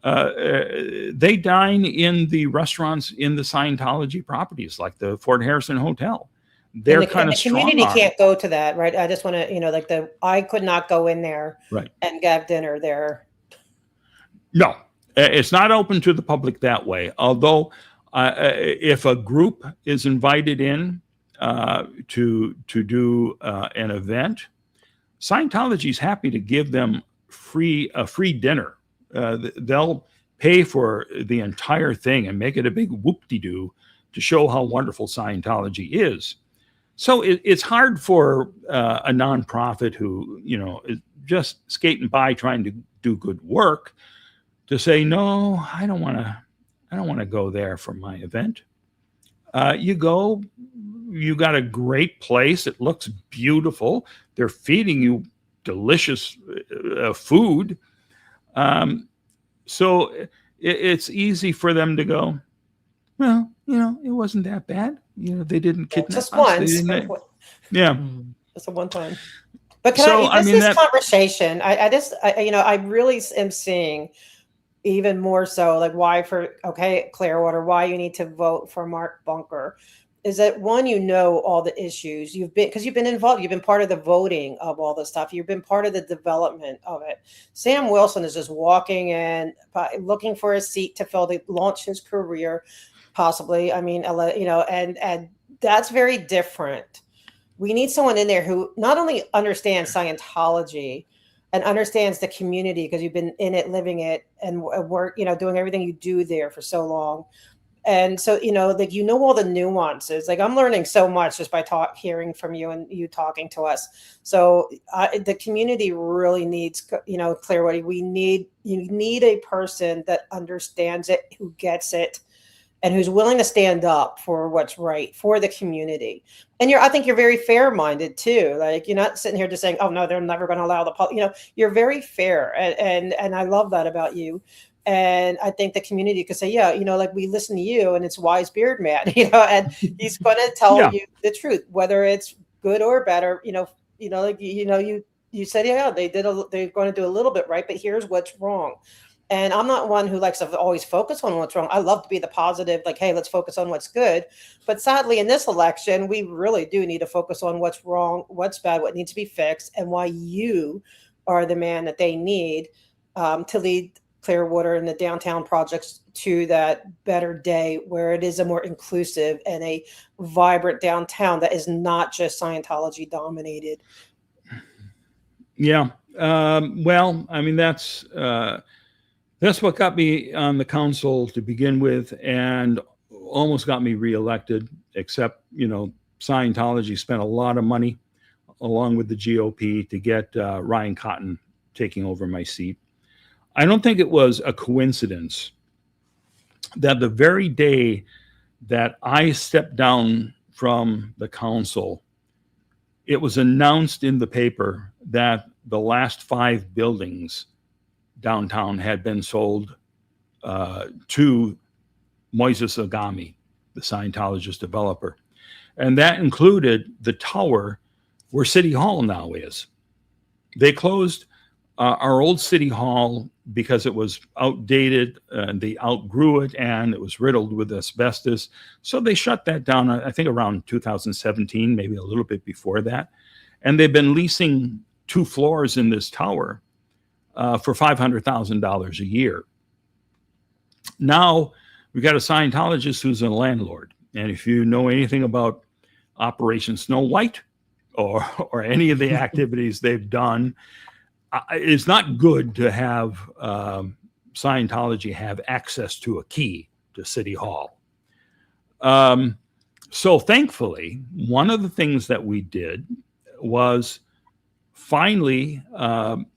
they dine in the restaurants in the Scientology properties, like the Fort Harrison Hotel. They're kind of strong. The community can't go to that, right? I just want to, I could not go in there and have dinner there. No, it's not open to the public that way. Although, if a group is invited in to do an event, Scientology is happy to give them a free dinner. They'll pay for the entire thing and make it a big whoop-de-doo to show how wonderful Scientology is. So it's hard for a nonprofit who, is just skating by trying to do good work to say, no, I don't want to go there for my event. You go, you got a great place. It looks beautiful. They're feeding you delicious food. So it's easy for them to go, well, it wasn't that bad. They didn't kidnap just us. Once. Yeah. Just a one time. But this conversation, I really am seeing even more so, like why Clearwater, why you need to vote for Mark Bunker is that one, all the issues because you've been involved, you've been part of the voting of all this stuff. You've been part of the development of it. Sam Wilson is just walking in, looking for a seat to fill to launch his career, possibly. And that's very different. We need someone in there who not only understands Scientology and understands the community because you've been in it, living it, and work, doing everything you do there for so long. And so, all the nuances. Like I'm learning so much just by hearing from you and you talking to us. So the community really needs, Clearwater. You need a person that understands it, who gets it, and who's willing to stand up for what's right for the community. And I think you're very fair-minded too. Like you're not sitting here just saying, "Oh no, they're never going to allow the public." You're very fair, and I love that about you. And I think the community could say, yeah, like we listen to you, and it's Wise Beard Man, and he's going to tell you the truth, whether it's good or better. You said, yeah, they're going to do a little bit right, but here's what's wrong. And I'm not one who likes to always focus on what's wrong. I love to be the positive, like, hey, let's focus on what's good. But sadly, in this election, we really do need to focus on what's wrong, what's bad, what needs to be fixed, and why you are the man that they need to lead Clearwater and the downtown projects to that better day where it is a more inclusive and a vibrant downtown that is not just Scientology dominated. Yeah. Well, I mean, that's what got me on the council to begin with, and almost got me reelected, except, Scientology spent a lot of money along with the GOP to get Ryan Cotton taking over my seat. I don't think it was a coincidence that the very day that I stepped down from the council, it was announced in the paper that the last 5 buildings downtown had been sold to Moises Agami, the Scientologist developer. And that included the tower where City Hall now is. They closed our old City Hall because it was outdated, they outgrew it, and it was riddled with asbestos. So they shut that down, I think around 2017, maybe a little bit before that. And they've been leasing 2 floors in this tower for $500,000 a year. Now we've got a Scientologist who's a landlord. And if you know anything about Operation Snow White or any of the activities they've done, it's not good to have Scientology have access to a key to City Hall. So thankfully, one of the things that we did was finally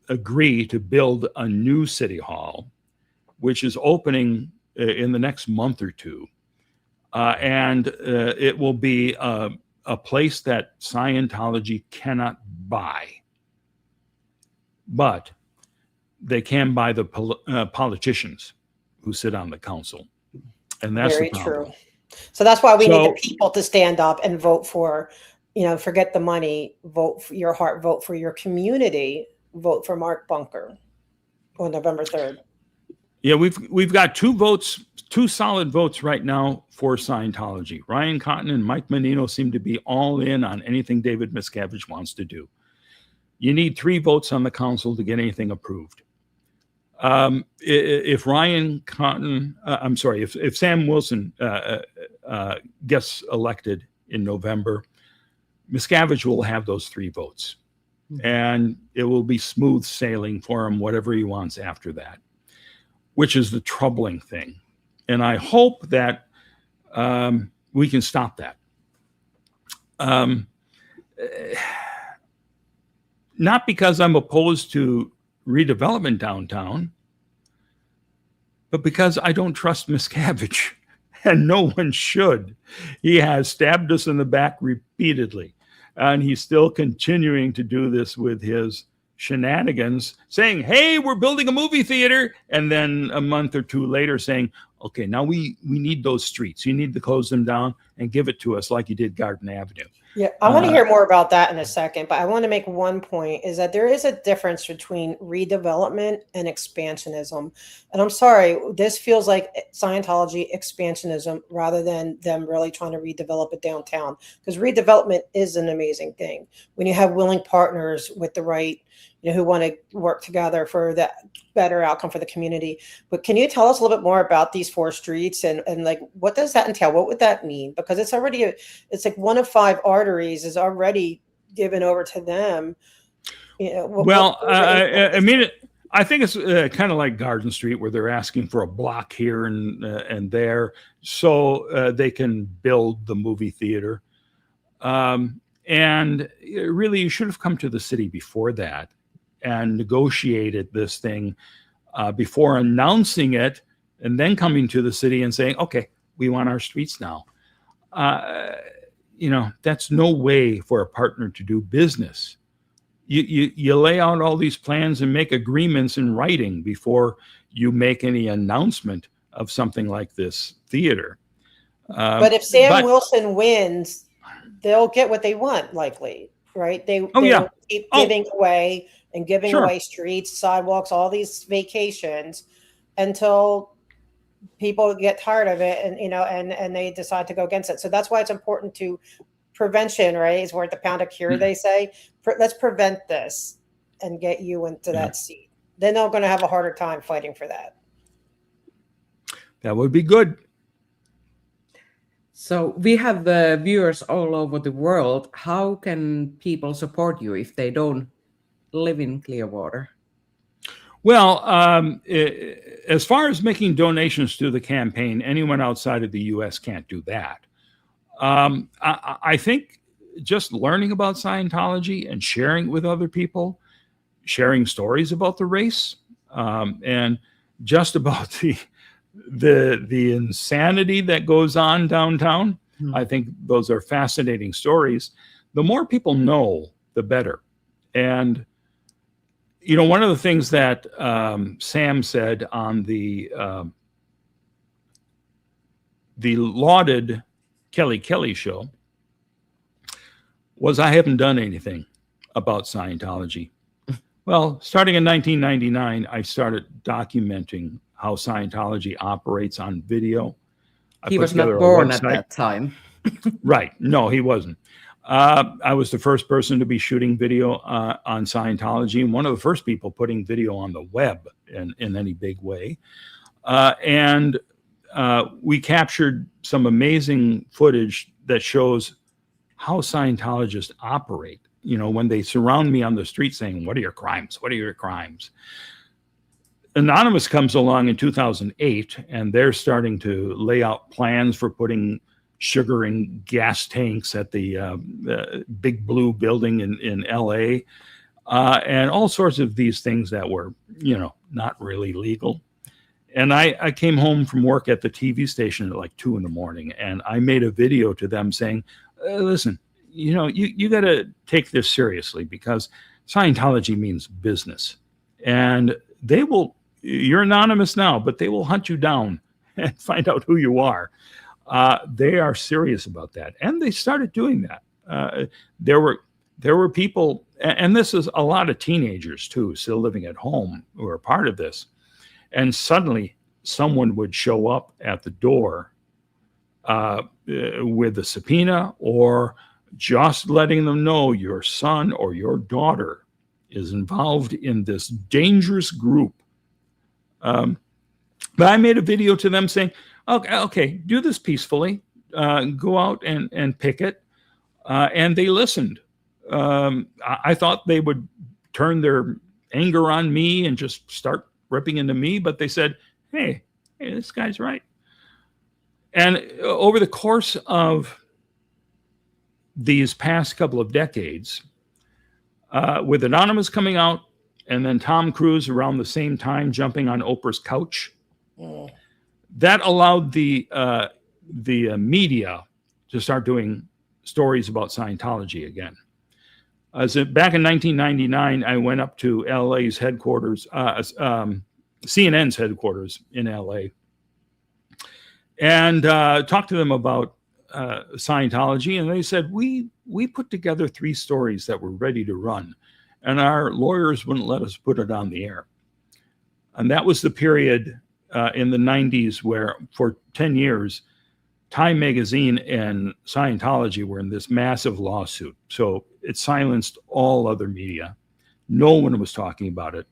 agree to build a new City Hall, which is opening in the next month or two. And it will be a place that Scientology cannot buy. But they can buy the politicians who sit on the council. And that's very the problem. true. So that's why we need the people to stand up and vote for, forget the money, vote for your heart, vote for your community, vote for Mark Bunker on November 3rd. Yeah, we've got 2 solid votes right now for Scientology. Ryan Cotton and Mike Menino seem to be all in on anything David Miscavige wants to do. You need 3 votes on the council to get anything approved. If Ryan Cotton, if Sam Wilson gets elected in November, Miscavige will have those 3 votes. And it will be smooth sailing for him, whatever he wants after that, which is the troubling thing. And I hope that we can stop that. Not because I'm opposed to redevelopment downtown, but because I don't trust Miscavige, and no one should. He has stabbed us in the back repeatedly, and he's still continuing to do this with his shenanigans, saying, hey, we're building a movie theater, and then a month or 2 later saying, okay, now we need those streets. You need to close them down and give it to us like you did Garden Avenue. Yeah, I want to hear more about that in a second, but I want to make one point is that there is a difference between redevelopment and expansionism. And I'm sorry, this feels like Scientology expansionism rather than them really trying to redevelop it downtown, because redevelopment is an amazing thing. When you have willing partners with the right, who want to work together for that better outcome for the community. But can you tell us a little bit more about these 4 streets and like, what does that entail? What would that mean? Because it's already, it's like 1 of 5 arteries is already given over to them. I mean, I think it's kind of like Garden Street, where they're asking for a block here and there so they can build the movie theater. And really, you should have come to the city before that and negotiated this thing before announcing it, and then coming to the city and saying, okay, we want our streets now. That's no way for a partner to do business. You lay out all these plans and make agreements in writing before you make any announcement of something like this theater. But if Sam Wilson wins, they'll get what they want, likely, right? They will keep giving away and giving away streets, sidewalks, all these vacations until people get tired of it and, and they decide to go against it. So that's why it's important to prevention, right? Is worth a pound of cure, they say. Let's prevent this and get you into that seat. Then they're going to have a harder time fighting for that. That would be good. So we have viewers all over the world. How can people support you if they don't live in Clearwater? Well, as far as making donations to the campaign, anyone outside of the U.S. can't do that. I think just learning about Scientology and sharing with other people, sharing stories about the race, and just about the insanity that goes on downtown. I think those are fascinating stories. The more people know, the better. And one of the things that Sam said on the lauded Kelly show was, I haven't done anything about Scientology. Well, starting in 1999, I started documenting how Scientology operates on video. He was not born at that time. Right. No, he wasn't. I was the first person to be shooting video on Scientology, and one of the first people putting video on the web in any big way. And we captured some amazing footage that shows how Scientologists operate. When they surround me on the street saying, "What are your crimes? What are your crimes?" Anonymous comes along in 2008, and they're starting to lay out plans for putting sugar in gas tanks at the Big Blue building in LA, and all sorts of these things that were, not really legal. And I came home from work at the TV station at like 2 a.m, and I made a video to them saying, listen, you got to take this seriously, because Scientology means business, and you're anonymous now, but they will hunt you down and find out who you are. They are serious about that. And they started doing that. There were people, and this is a lot of teenagers too, still living at home, who are part of this. And suddenly someone would show up at the door with a subpoena, or just letting them know your son or your daughter is involved in this dangerous group. But I made a video to them saying, okay, do this peacefully. Go out and picket. And they listened. I thought they would turn their anger on me and just start ripping into me, but they said, hey, this guy's right. And over the course of these past couple of decades, with Anonymous coming out, and then Tom Cruise around the same time jumping on Oprah's couch, that allowed the media to start doing stories about Scientology again. Back in 1999, I went up to LA's headquarters, CNN's headquarters in LA, and talked to them about Scientology, and they said, we put together 3 stories that were ready to run, and our lawyers wouldn't let us put it on the air. And that was the period in the 90s where, for 10 years, Time Magazine and Scientology were in this massive lawsuit. So it silenced all other media. No one was talking about it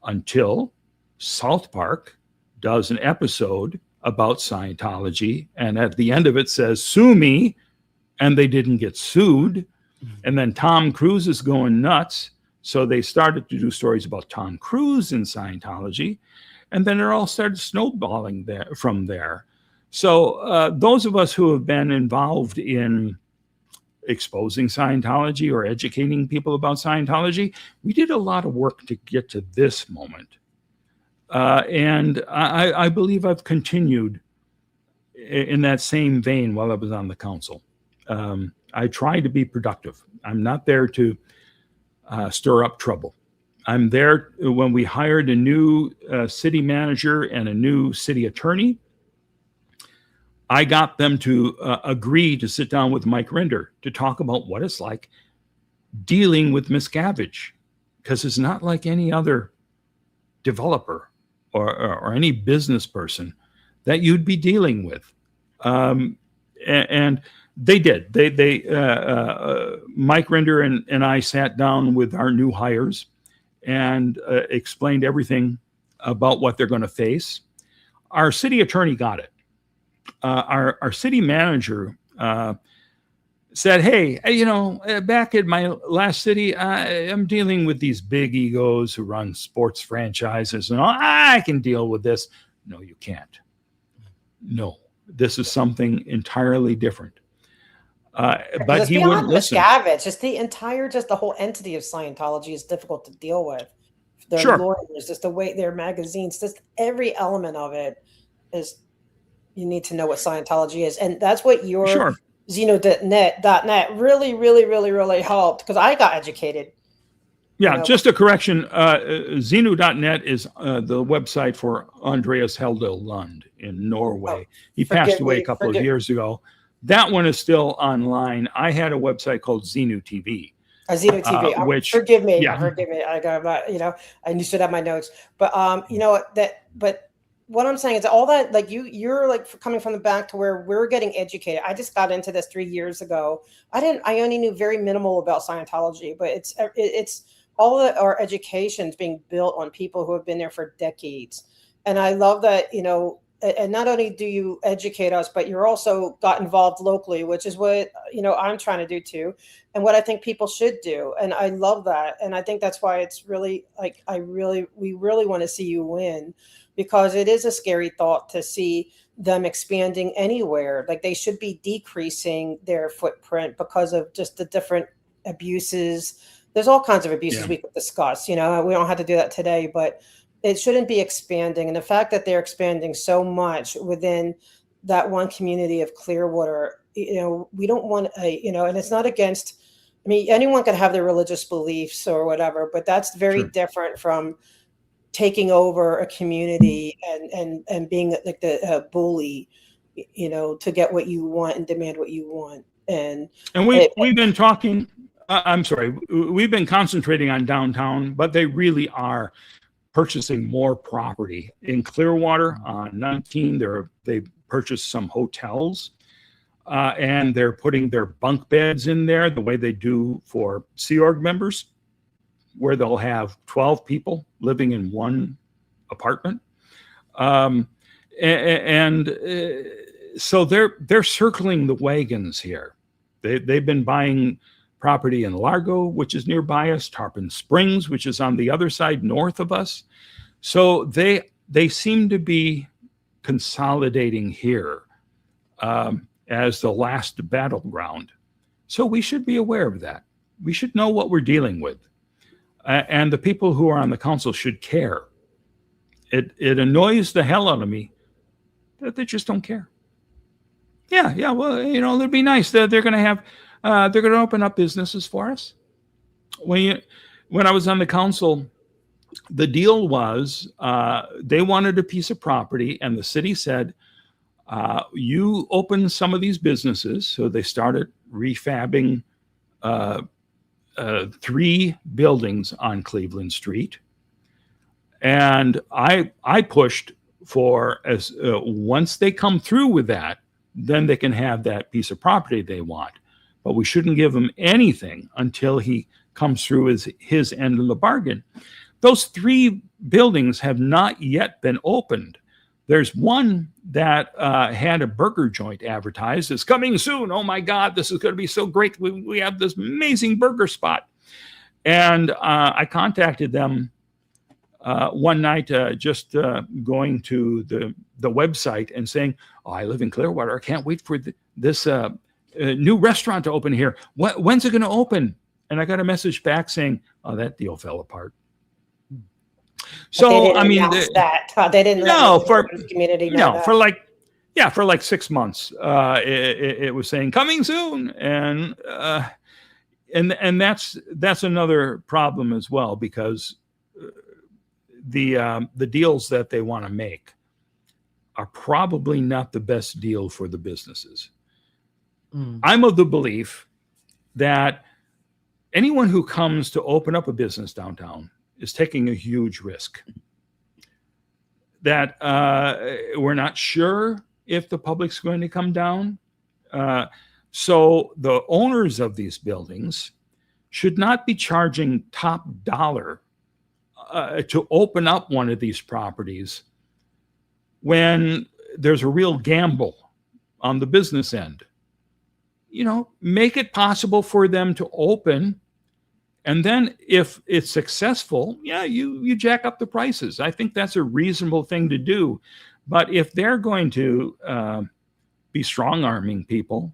until South Park does an episode about Scientology, and at the end of it says, sue me, and they didn't get sued. And then Tom Cruise is going nuts, so they started to do stories about Tom Cruise in Scientology, and then it all started snowballing from there. So those of us who have been involved in exposing Scientology or educating people about Scientology, we did a lot of work to get to this moment. And I believe I've continued in that same vein while I was on the council. I try to be productive. I'm not there to stir up trouble. I'm there when we hired a new city manager and a new city attorney. I got them to agree to sit down with Mike Rinder to talk about what it's like dealing with Miscavige, because it's not like any other developer or any business person that you'd be dealing with. And they did. Mike Rinder and I sat down with our new hires and explained everything about what they're going to face. Our city attorney got it. Our city manager said, hey, back at my last city, I'm dealing with these big egos who run sports franchises, and I can deal with this. No, you can't. No, this is something entirely different. But he wouldn't listen. Miscavige, just the whole entity of Scientology is difficult to deal with. Their Sure. lawyers, just the way their magazines, just every element of it is. You need to know what Scientology is, and that's what your Sure. Xenu.net really, really, really, really helped, because I got educated. Yeah, just a correction. Xenu.net is the website for Andreas Heldal Lund in Norway. He passed away a couple of years ago. That one is still online. I had a website called Xenu TV. Xenu TV. Which, forgive me. yeah. Forgive me. I got, I should have my notes. But but what I'm saying is all that, like you're like coming from the back to where we're getting educated. I just got into this 3 years ago. I only knew very minimal about Scientology, but it's all of our education is being built on people who have been there for decades. And I love that, and not only do you educate us, but you're also got involved locally, which is what, I'm trying to do too. And what I think people should do. And I love that. And I think that's why it's really like, we really want to see you win, because it is a scary thought to see them expanding anywhere. Like they should be decreasing their footprint because of just the different abuses. There's all kinds of abuses we could discuss, we don't have to do that today, but it shouldn't be expanding. And the fact that they're expanding so much within that one community of Clearwater, we don't want and it's not against, anyone can have their religious beliefs or whatever, but that's very different from taking over a community and being like the bully, to get what you want and demand what you want. And we've been talking, we've been concentrating on downtown, but they really are purchasing more property in Clearwater on 19. They purchased some hotels, and they're putting their bunk beds in there the way they do for Sea Org members, where they'll have 12 people living in one apartment. So they're circling the wagons here. They've been buying property in Largo, which is nearby us, Tarpon Springs, which is on the other side north of us. So they seem to be consolidating here as the last battleground. So we should be aware of that. We should know what we're dealing with. And the people who are on the council should care. It annoys the hell out of me that they just don't care. Yeah. Well, it'd be nice that they're going to have, they're going to open up businesses for us. When I was on the council, the deal was they wanted a piece of property, and the city said, you open some of these businesses. So they started refabbing 3 buildings on Cleveland Street. And I pushed for once they come through with that, then they can have that piece of property they want. But we shouldn't give them anything until he comes through with his end of the bargain. Those 3 buildings have not yet been opened. There's one that had a burger joint advertised. It's coming soon. Oh my God, this is going to be so great. We have this amazing burger spot. And I contacted them one night, just going to the website and saying, oh, I live in Clearwater. I can't wait for this new restaurant to open here. When's it going to open? And I got a message back saying, oh, that deal fell apart. So, they didn't no, for community. For like 6 months, it was saying coming soon. And that's another problem as well, because the deals that they want to make are probably not the best deal for the businesses. I'm of the belief that anyone who comes to open up a business downtown is taking a huge risk. that we're not sure if the public's going to come down. So the owners of these buildings should not be charging top dollar to open up one of these properties when there's a real gamble on the business end. Make it possible for them to open, and then if it's successful, you jack up the prices. I think that's a reasonable thing to do. But if they're going to be strong-arming people,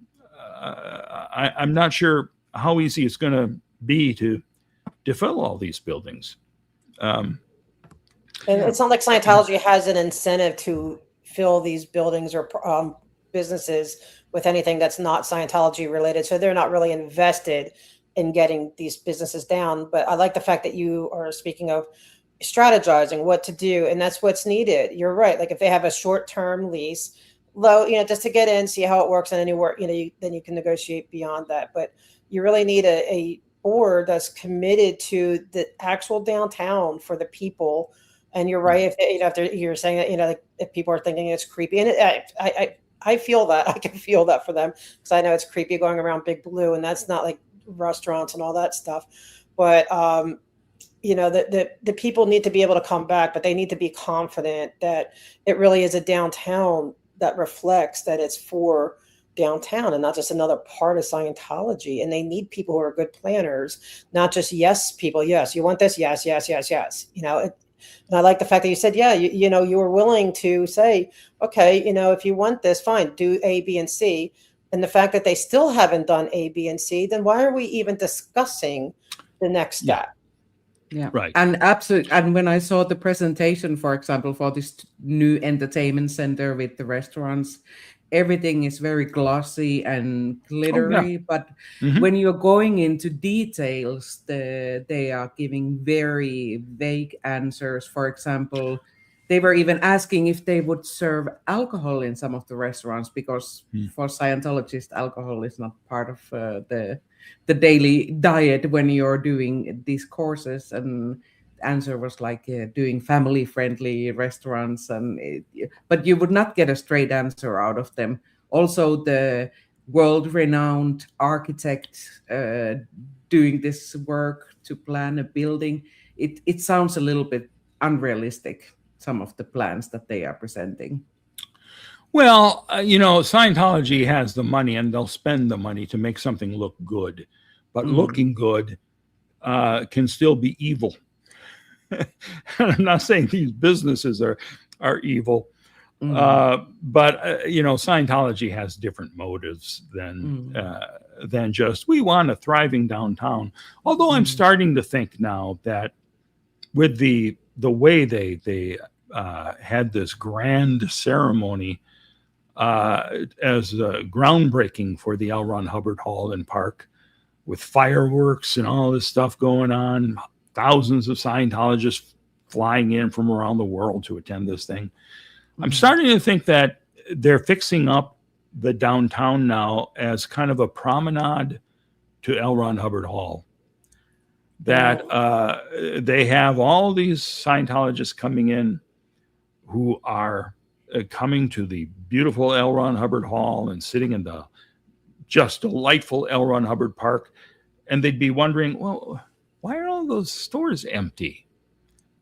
I'm not sure how easy it's going to be to fill all these buildings. And it's not like Scientology has an incentive to fill these buildings or businesses with anything that's not Scientology related. So they're not really invested in getting these businesses down. But I like the fact that you are speaking of strategizing what to do. And that's what's needed. You're right. Like if they have a short-term lease, low, just to get in, see how it works, and then then you can negotiate beyond that. But you really need a board that's committed to the actual downtown for the people. And you're right. If you're saying that, like if people are thinking it's creepy, and I feel that. I can feel that for them, because I know it's creepy going around Big Blue, and that's not like restaurants and all that stuff. But the people need to be able to come back, but they need to be confident that it really is a downtown that reflects that it's for downtown and not just another part of Scientology. And they need people who are good planners, not just yes people. Yes, you want this? Yes, yes, yes, yes. And I like the fact that you said, you were willing to say, okay, if you want this, fine, do A, B, and C. And the fact that they still haven't done A, B, and C, then why are we even discussing the next step? Yeah, right. And absolutely. And when I saw the presentation, for example, for this new entertainment center with the restaurants, everything is very glossy and glittery. But when you're going into details, they are giving very vague answers. For example, they were even asking if they would serve alcohol in some of the restaurants, because for Scientologists, alcohol is not part of the daily diet when you're doing these courses. And the answer was like doing family-friendly restaurants, but you would not get a straight answer out of them. Also, the world-renowned architect doing this work to plan a building, it sounds a little bit unrealistic, some of the plans that they are presenting. Well, Scientology has the money, and they'll spend the money to make something look good. But looking good can still be evil. I'm not saying these businesses are evil, but Scientology has different motives than just we want a thriving downtown. Although I'm starting to think now that with the way they had this grand ceremony as groundbreaking for the L. Ron Hubbard Hall and Park, with fireworks and all this stuff going on, thousands of Scientologists flying in from around the world to attend this thing. I'm starting to think that they're fixing up the downtown now as kind of a promenade to L. Ron Hubbard Hall. That they have all these Scientologists coming in who are coming to the beautiful L. Ron Hubbard Hall and sitting in the just delightful L. Ron Hubbard Park. And they'd be wondering, well, why are all those stores empty?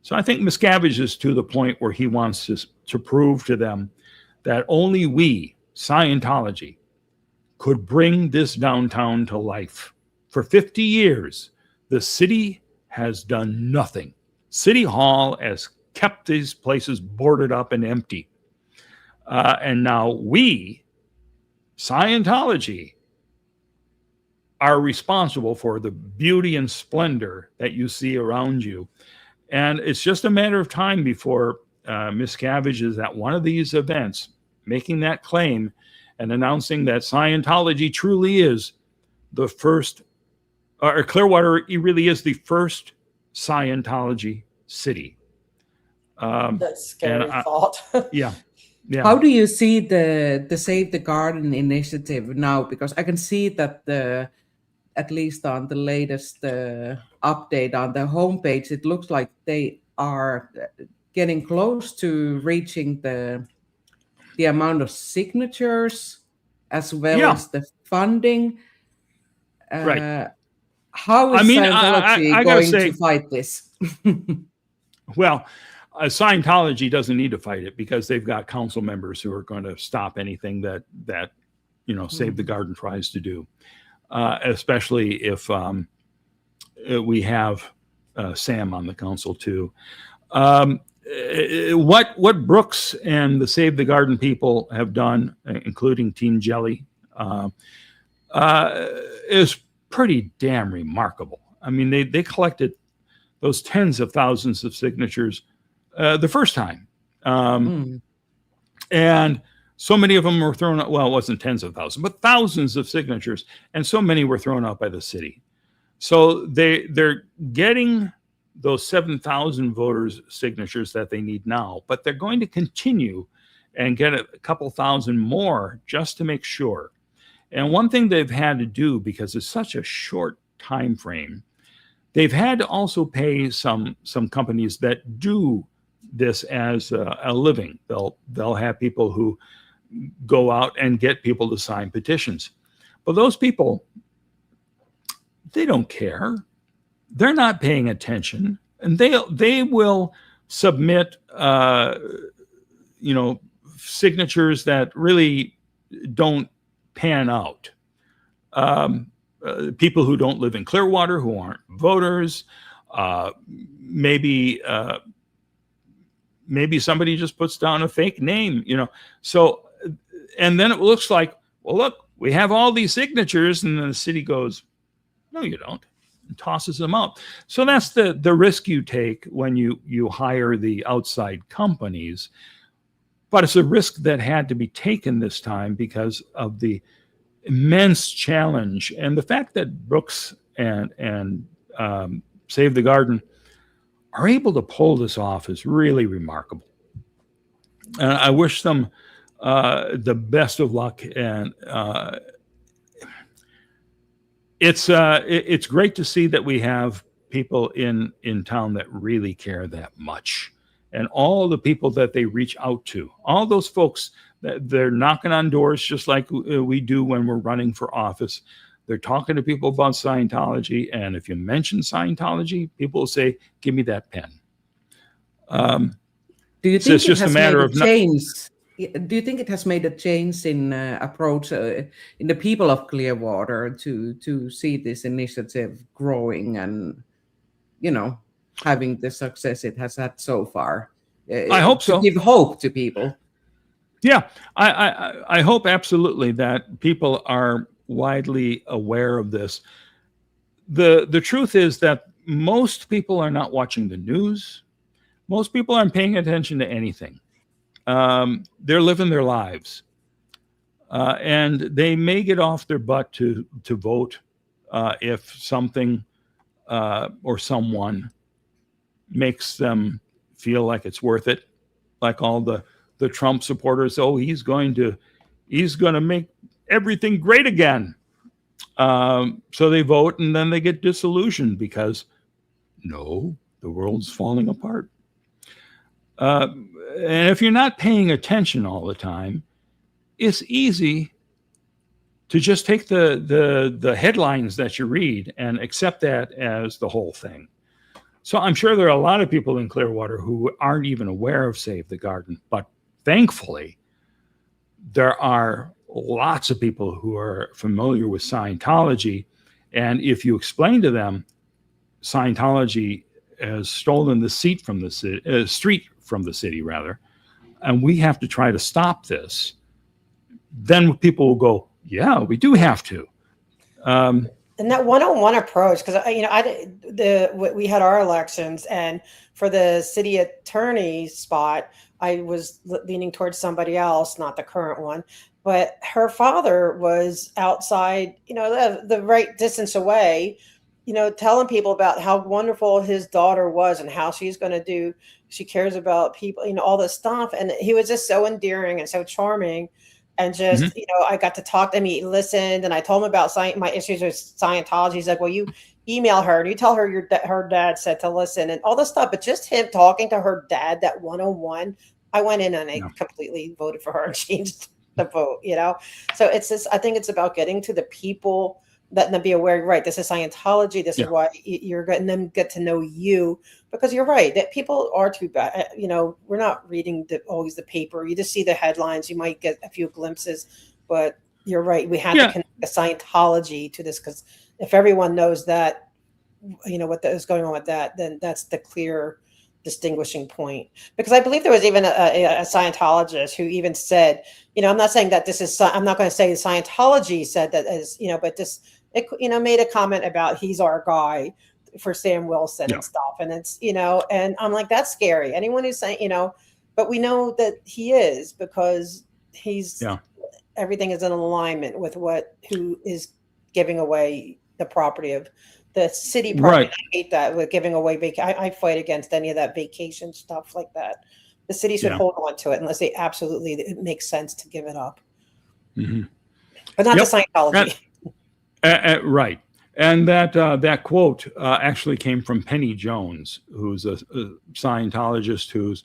So I think Miscavige is to the point where he wants to prove to them that only we, Scientology, could bring this downtown to life. For 50 years, the city has done nothing. City Hall has kept these places boarded up and empty. And now we, Scientology, are responsible for the beauty and splendor that you see around you. And it's just a matter of time before Miscavige is at one of these events making that claim and announcing that Scientology truly is the first, or Clearwater really is the first Scientology city. That's scary thought. Yeah. How do you see the Save the Garden initiative now? Because I can see that at least on the latest update on the homepage, it looks like they are getting close to reaching the amount of signatures as well Yeah. as the funding. Right. How is I mean, Scientology I gotta going say, to fight this? well, Scientology doesn't need to fight it because they've got council members who are going to stop anything that Save the Garden tries to do, especially if we have Sam on the council too. What Brooks and the Save the Garden people have done, including Team Jelly, is pretty damn remarkable. I mean, they collected those tens of thousands of signatures the first time. And so many of them were thrown out. Well, it wasn't tens of thousands, but thousands of signatures. And so many were thrown out by the city. So they're getting those 7,000 voters' signatures that they need now, but they're going to continue and get a couple thousand more just to make sure. And one thing they've had to do, because it's such a short time frame, they've had to also pay some companies that do this as a living. They'll have people who go out and get people to sign petitions. But those people, they don't care. They're not paying attention, and they will submit signatures that really don't pan out. People who don't live in Clearwater, who aren't voters, maybe somebody just puts down a fake name, So, and then it looks like, well, look, we have all these signatures, and then the city goes, no, you don't, and tosses them out. So that's the risk you take when you hire the outside companies. But it's a risk that had to be taken this time because of the immense challenge, and the fact that Brooks and Save the Garden are able to pull this off is really remarkable. And I wish them the best of luck. And it's great to see that we have people in town that really care that much, and all the people that they reach out to, all those folks that they're knocking on doors just like we do when we're running for office. They're talking to people about Scientology, and if you mention Scientology, people will say, "Give me that pen." Do you think it's just a matter of change? Do you think it has made a change in approach in the people of Clearwater to see this initiative growing and having the success it has had so far? I hope so. To give hope to people. Yeah, I hope absolutely that people are widely aware of this. The truth is that most people are not watching the news. Most people aren't paying attention to anything. They're living their lives, and they may get off their butt to vote if something or someone makes them feel like it's worth it, like all the Trump supporters. Oh, he's going to make everything great again. So they vote, and then they get disillusioned because no, the world's falling apart. And if you're not paying attention all the time, it's easy to just take the headlines that you read and accept that as the whole thing. So I'm sure there are a lot of people in Clearwater who aren't even aware of Save the Garden, but thankfully, there are lots of people who are familiar with Scientology, and if you explain to them Scientology has stolen the street from the city, and we have to try to stop this, then people will go, yeah, we do have to. And that one-on-one approach, because we had our elections, and for the city attorney spot, I was leaning towards somebody else, not the current one, but her father was outside, the right distance away, telling people about how wonderful his daughter was and how she's going to do. She cares about people, all this stuff, and he was just so endearing and so charming. and just, I got to talk to him. He listened, and I told him about my issues with Scientology. He's like, well, you email her and you tell her her dad said to listen and all this stuff. But just him talking to her dad, that one-on-one, I went in and I completely voted for her and changed the vote, So it's just, I think it's about getting to the people, letting them be aware, right, this is Scientology. This is why you're getting them get to know you, because you're right, that people are too bad. We're not reading always the paper. You just see the headlines. You might get a few glimpses, but you're right. We have to connect the Scientology to this, because if everyone knows that, what is going on with that, then that's the clear distinguishing point. Because I believe there was even a Scientologist who even said, I'm not saying that this is, I'm not going to say Scientology said that as, but this, made a comment about he's our guy for Sam Wilson and stuff. And it's, and I'm like, that's scary. Anyone who's saying, but we know that he is, because he's, everything is in alignment with who is giving away the property of the city property. I hate that, with giving away I fight against any of that vacation stuff like that. The city should hold on to it unless it makes sense to give it up. But not the Scientology. Right. And that quote actually came from Penny Jones, who's a Scientologist who's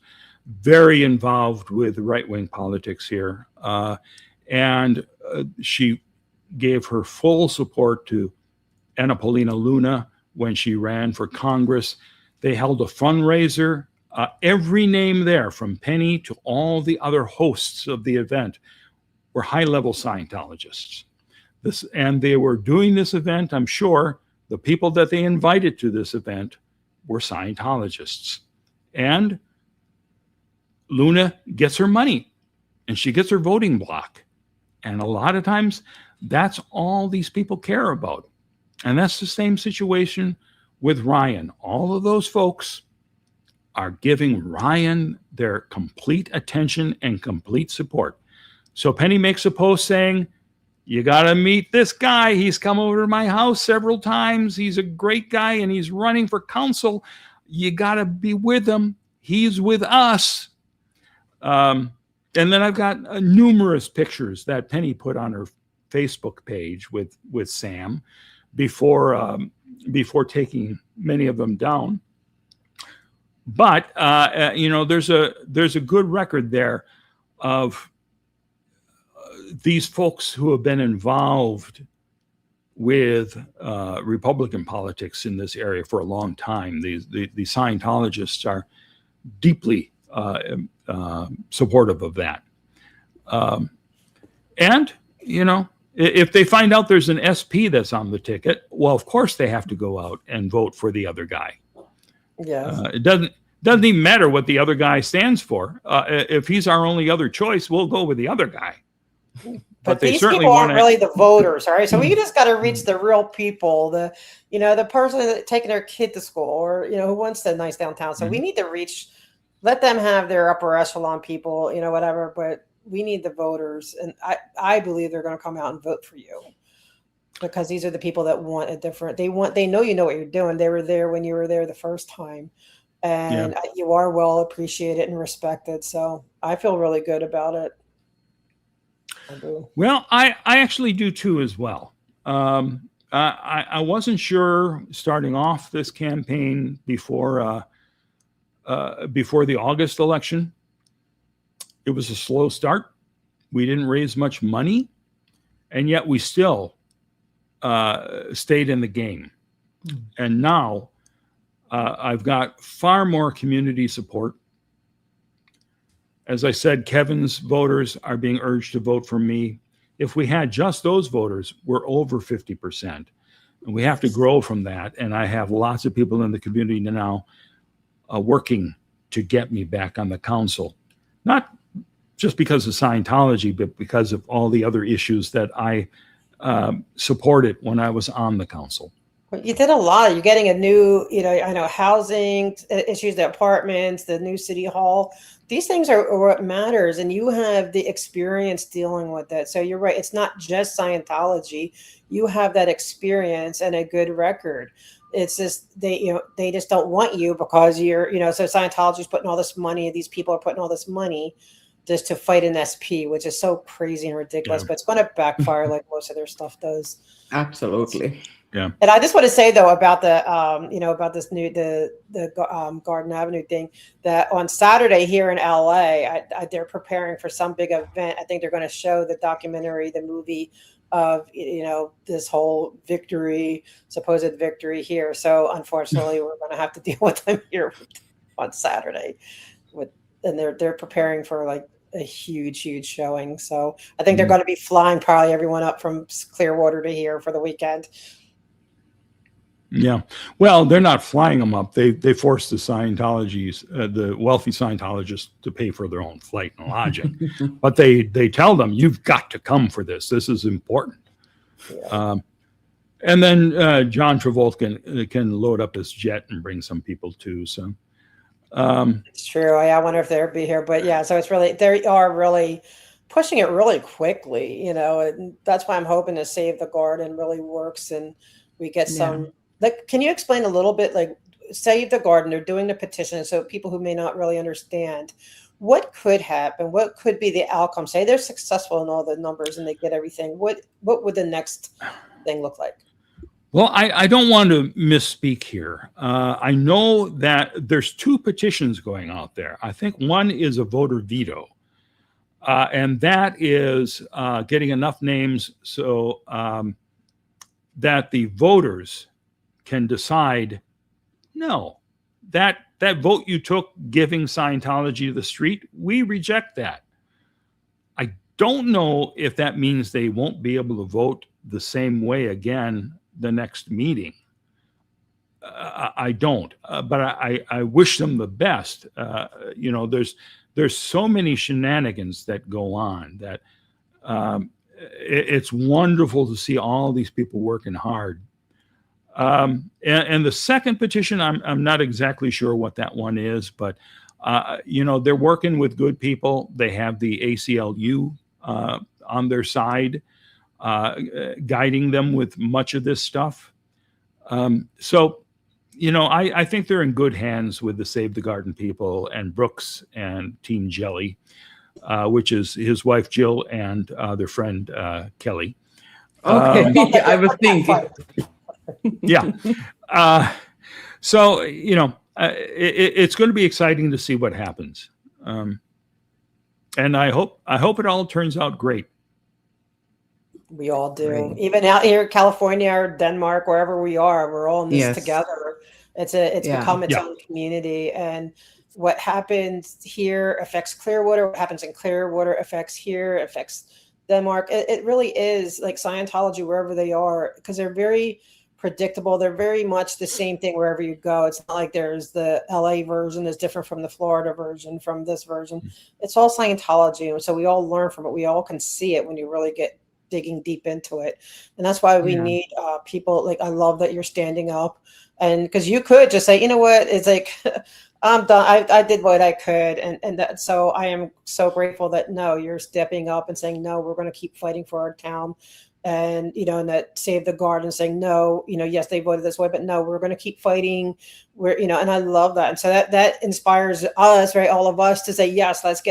very involved with right-wing politics here. And she gave her full support to Anna Paulina Luna when she ran for Congress. They held a fundraiser. Every name there, from Penny to all the other hosts of the event, were high-level Scientologists. And they were doing this event, I'm sure, the people that they invited to this event were Scientologists. And Luna gets her money, and she gets her voting block. And a lot of times, that's all these people care about. And that's the same situation with Ryan. All of those folks are giving Ryan their complete attention and complete support. So Penny makes a post saying, you got to meet this guy. He's come over to my house several times. He's a great guy, and he's running for council. You got to be with him. He's with us. And then I've got numerous pictures that Penny put on her Facebook page with Sam before taking many of them down. But there's a good record there of these folks who have been involved with Republican politics in this area for a long time. The Scientologists are deeply supportive of that. And if they find out there's an SP that's on the ticket, well, of course they have to go out and vote for the other guy. Yeah. It doesn't even matter what the other guy stands for. If he's our only other choice, we'll go with the other guy. But these people aren't really the voters, all right? So we just got to reach the real people, the person that's taking their kid to school, or who wants a nice downtown. So we need to let them have their upper echelon people, whatever. But we need the voters, and I believe they're going to come out and vote for you, because these are the people that want a different. They know what you're doing. They were there when you were there the first time, and you are well appreciated and respected. So I feel really good about it. I do. Well, I actually do too as well. I wasn't sure starting off this campaign before the August election. It was a slow start. We didn't raise much money, and yet we still stayed in the game. And now I've got far more community support. As I said, Kevin's voters are being urged to vote for me. If we had just those voters, we're over 50%. And we have to grow from that. And I have lots of people in the community now working to get me back on the council. Not just because of Scientology, but because of all the other issues that I supported when I was on the council. You did a lot. You're getting a new, I know housing issues, the apartments, the new city hall. These things are what matters, and you have the experience dealing with it. So you're right. It's not just Scientology. You have that experience and a good record. It's just they just don't want you because you're, so Scientology's putting all this money. These people are putting all this money, just to fight an SP, which is so crazy and ridiculous, but it's going to backfire like most of their stuff does. Absolutely. Yeah. And I just want to say though about the about this new Garden Avenue thing, that on Saturday here in LA, they're preparing for some big event. I think they're going to show the documentary, the movie of this whole supposed victory here. So unfortunately, we're going to have to deal with them here on Saturday. And they're preparing for like a huge showing. So I think they're going to be flying probably everyone up from Clearwater to here for the weekend. Yeah. Well, they're not flying them up. They force the the wealthy Scientologists to pay for their own flight and lodging. But they tell them, you've got to come for this. This is important. Yeah. And then John Travolta can load up his jet and bring some people too. So it's true. I wonder if they'll be here. But yeah, so it's really, they are really pushing it really quickly, and that's why I'm hoping to Save the Garden really works and we get some. Like, can you explain a little bit, like Save the Garden, they're doing the petition. So people who may not really understand what could happen, what could be the outcome, say they're successful in all the numbers and they get everything. What would the next thing look like? Well, I don't want to misspeak here. I know that there's 2 petitions going out there. I think one is a voter veto. And that is getting enough names so that the voters can decide, no, that vote you took giving Scientology the street, we reject that. I don't know if that means they won't be able to vote the same way again the next meeting. I don't, but I wish them the best. There's so many shenanigans that go on that it's wonderful to see all these people working hard. And the second petition, I'm not exactly sure what that one is, but they're working with good people. They have the ACLU on their side, guiding them with much of this stuff. So I think they're in good hands with the Save the Garden people and Brooks and Team Jelly, which is his wife Jill and their friend Kelly. Okay, I was thinking. Yeah. So, it's going to be exciting to see what happens. And I hope it all turns out great. We all do. Right. Even out here in California or Denmark, wherever we are, we're all in this together. It's become its own community. And what happens here affects Clearwater. What happens in Clearwater affects here, affects Denmark. It really is like Scientology wherever they are, because they're very predictable. They're very much the same thing wherever you go. It's not like there's the LA version is different from the Florida version, from this version. It's all Scientology. And so we all learn from it. We all can see it when you really get digging deep into it. And that's why we need people. Like, I love that you're standing up, and because you could just say, you know what, it's like, I'm done. I did what I could. And that, so I am so grateful that you're stepping up and saying, no, we're going to keep fighting for our town. And, and that Save the Garden saying, no, yes, they voted this way, but no, we're going to keep fighting. And I love that. And so that inspires us, right? All of us to say, yes, let's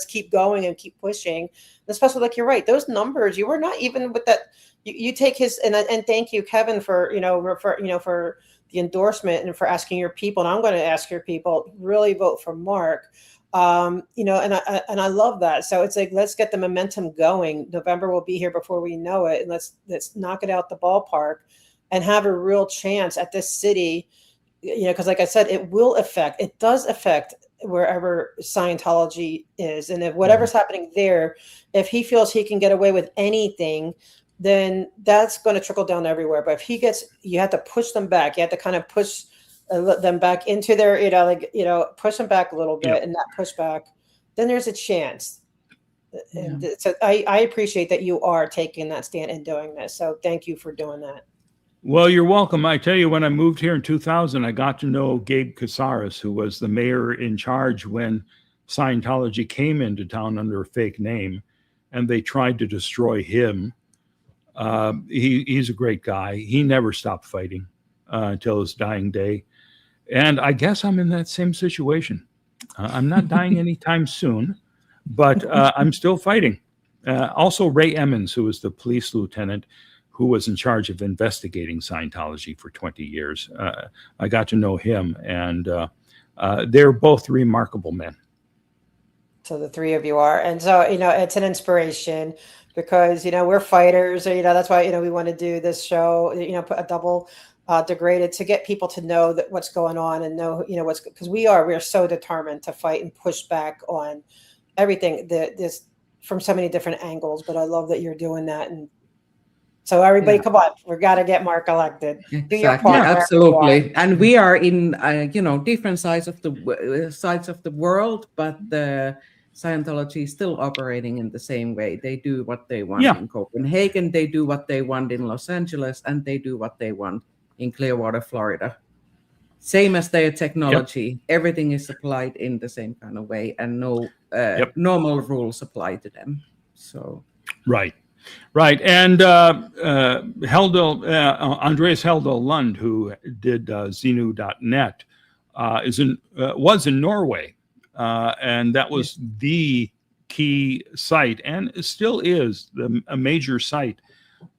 keep going and keep pushing. Especially, like, you're right. Those numbers, you were not even with that. You take his, and thank you, Kevin, for the endorsement and for asking your people. And I'm going to ask your people, really vote for Mark. And I love that. So it's like, let's get the momentum going. November will be here before we know it. And let's knock it out the ballpark and have a real chance at this city, because like I said, it does affect wherever Scientology is. And if whatever's happening there, if he feels he can get away with anything, then that's going to trickle down everywhere. But if you have to push them back. You have to kind of push them back into their, push them back a little bit and not push back, then there's a chance. And so I appreciate that you are taking that stand and doing this. So thank you for doing that. Well, you're welcome. I tell you, when I moved here in 2000, I got to know Gabe Cazares, who was the mayor in charge when Scientology came into town under a fake name, and they tried to destroy him. He's a great guy. He never stopped fighting until his dying day. And I guess I'm in that same situation. I'm not dying anytime soon, but I'm still fighting. Also, Ray Emmons, who was the police lieutenant who was in charge of investigating Scientology for 20 years. I got to know him, and they're both remarkable men. So the three of you are. And so, it's an inspiration because, we're fighters. Or, that's why, we want to do this show, put a double Degraded to get people to know that what's going on and know, what's, because we're so determined to fight and push back on everything this from so many different angles. But I love that you're doing that. And so everybody, come on, we've got to get Mark elected. Do your Exactly. part. Absolutely. And we are in, different sides of the world, but the Scientology is still operating in the same way. They do what they want in Copenhagen. They do what they want in Los Angeles, and they do what they want in Clearwater, Florida. Same as their technology. Everything is applied in the same kind of way, and no normal rules apply to them. So Right. And Andreas Heldal Lund, who did Xenu.net, was in Norway, and that was the key site, and it still is a major site.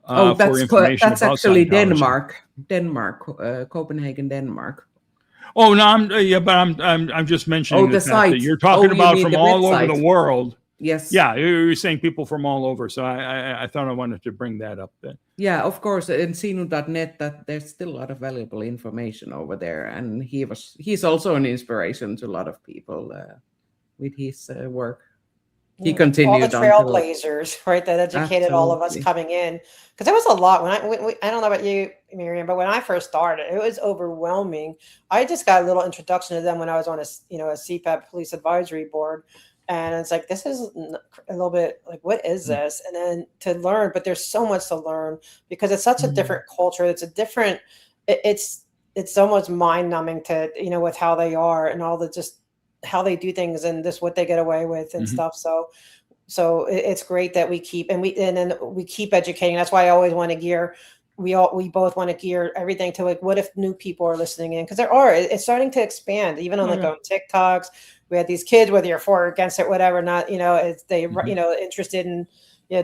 For information that's about actually Scientology. Denmark, Copenhagen, Denmark. Oh no, I'm just mentioning the the fact that site. you're talking about mean from the all website. over the world. Yes. Yeah, you're saying people from all over. So I thought I wanted to bring that up. Yeah, of course. In Xenu.net, that there's still a lot of valuable information over there, and he's also an inspiration to a lot of people with his work. He continued all the trailblazers, right? That educated all of us coming in, because there was a lot. When I don't know about you, Miriam, but when I first started, it was overwhelming. I just got a little introduction to them when I was on a CPAP police advisory board. And it's like, this is a little bit like, what is this? And then to learn, but there's so much to learn because it's such a different culture. It's a different, it's almost mind numbing to, with how they are and all the, just how they do things and just what they get away with and stuff. So it's great that we keep, and then we keep educating. That's why I always want to gear, we both want to gear everything to like, what if new people are listening in? Because it's starting to expand, even on on TikToks. We had these kids, whether you're for or against it, whatever, not, interested in,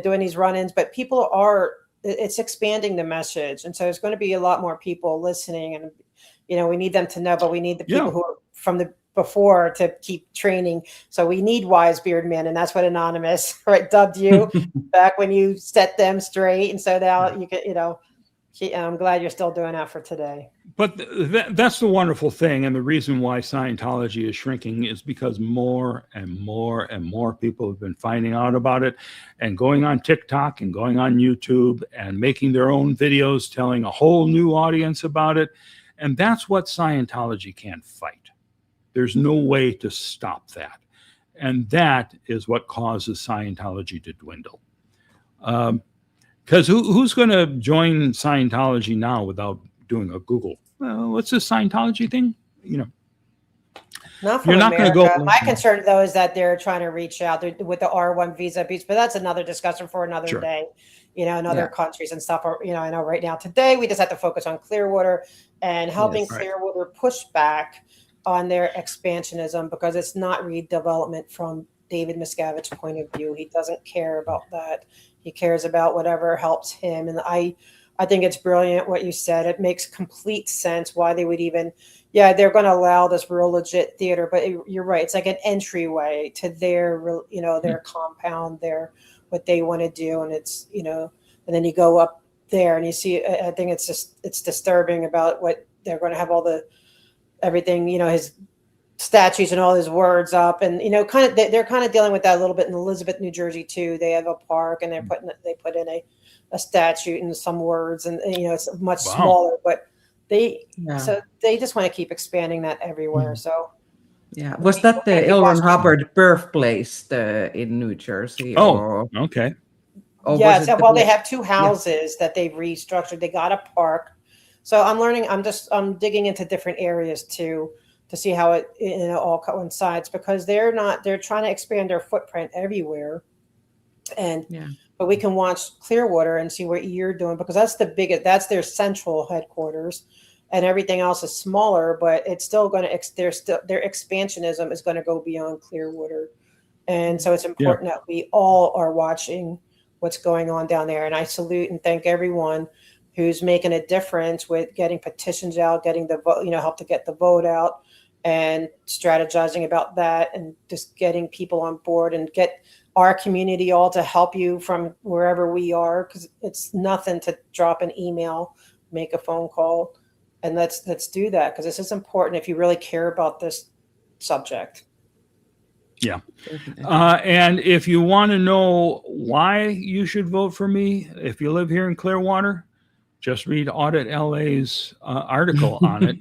doing these run-ins, but people it's expanding the message. And so there's going to be a lot more people listening and, we need them to know, but we need the people who are from the before to keep training. So we need wise beard men. And that's what Anonymous dubbed you back when you set them straight. And so now you can, I'm glad you're still doing that for today. But that's the wonderful thing. And the reason why Scientology is shrinking is because more and more and more people have been finding out about it and going on TikTok and going on YouTube and making their own videos, telling a whole new audience about it. And that's what Scientology can't fight. There's no way to stop that. And that is what causes Scientology to dwindle. Because who's going to join Scientology now without doing a Google? What's this Scientology thing? Not from America. Not going to go. My concern, though, is that they're trying to reach out with the R1 visa piece, but that's another discussion for another day. In other countries and stuff. Or, I know right now today we just have to focus on Clearwater and helping Clearwater push back on their expansionism, because it's not redevelopment from David Miscavige's point of view. He doesn't care about that. He cares about whatever helps him. And I think it's brilliant what you said. It makes complete sense why they would even, they're going to allow this real legit theater, but you're right. It's like an entryway to their, their compound, what they want to do. And it's, and then you go up there and you see, I think it's disturbing about what they're going to have everything, his statues and all his words up, and they're kind of dealing with that a little bit in Elizabeth, New Jersey too. They have a park and they put in a statue and some words, and it's much smaller, but so they just want to keep expanding that everywhere. So was that the L. Ron Hubbard birthplace in New Jersey? Okay. Yes, they have two houses that they've restructured. They got a park. So I'm learning. I'm digging into different areas to see how it all coincides, because they're trying to expand their footprint everywhere. But we can watch Clearwater and see what you're doing, because that's that's their central headquarters, and everything else is smaller, but it's still going to their expansionism is going to go beyond Clearwater. And so it's important that we all are watching what's going on down there. And I salute and thank everyone who's making a difference with getting petitions out, getting the vote, help to get the vote out, and strategizing about that, and just getting people on board and get our community all to help you from wherever we are, because it's nothing to drop an email, make a phone call, and let's do that, because this is important if you really care about this subject. Yeah. And if you want to know why you should vote for me, if you live here in Clearwater, just read AuditLA's article on it.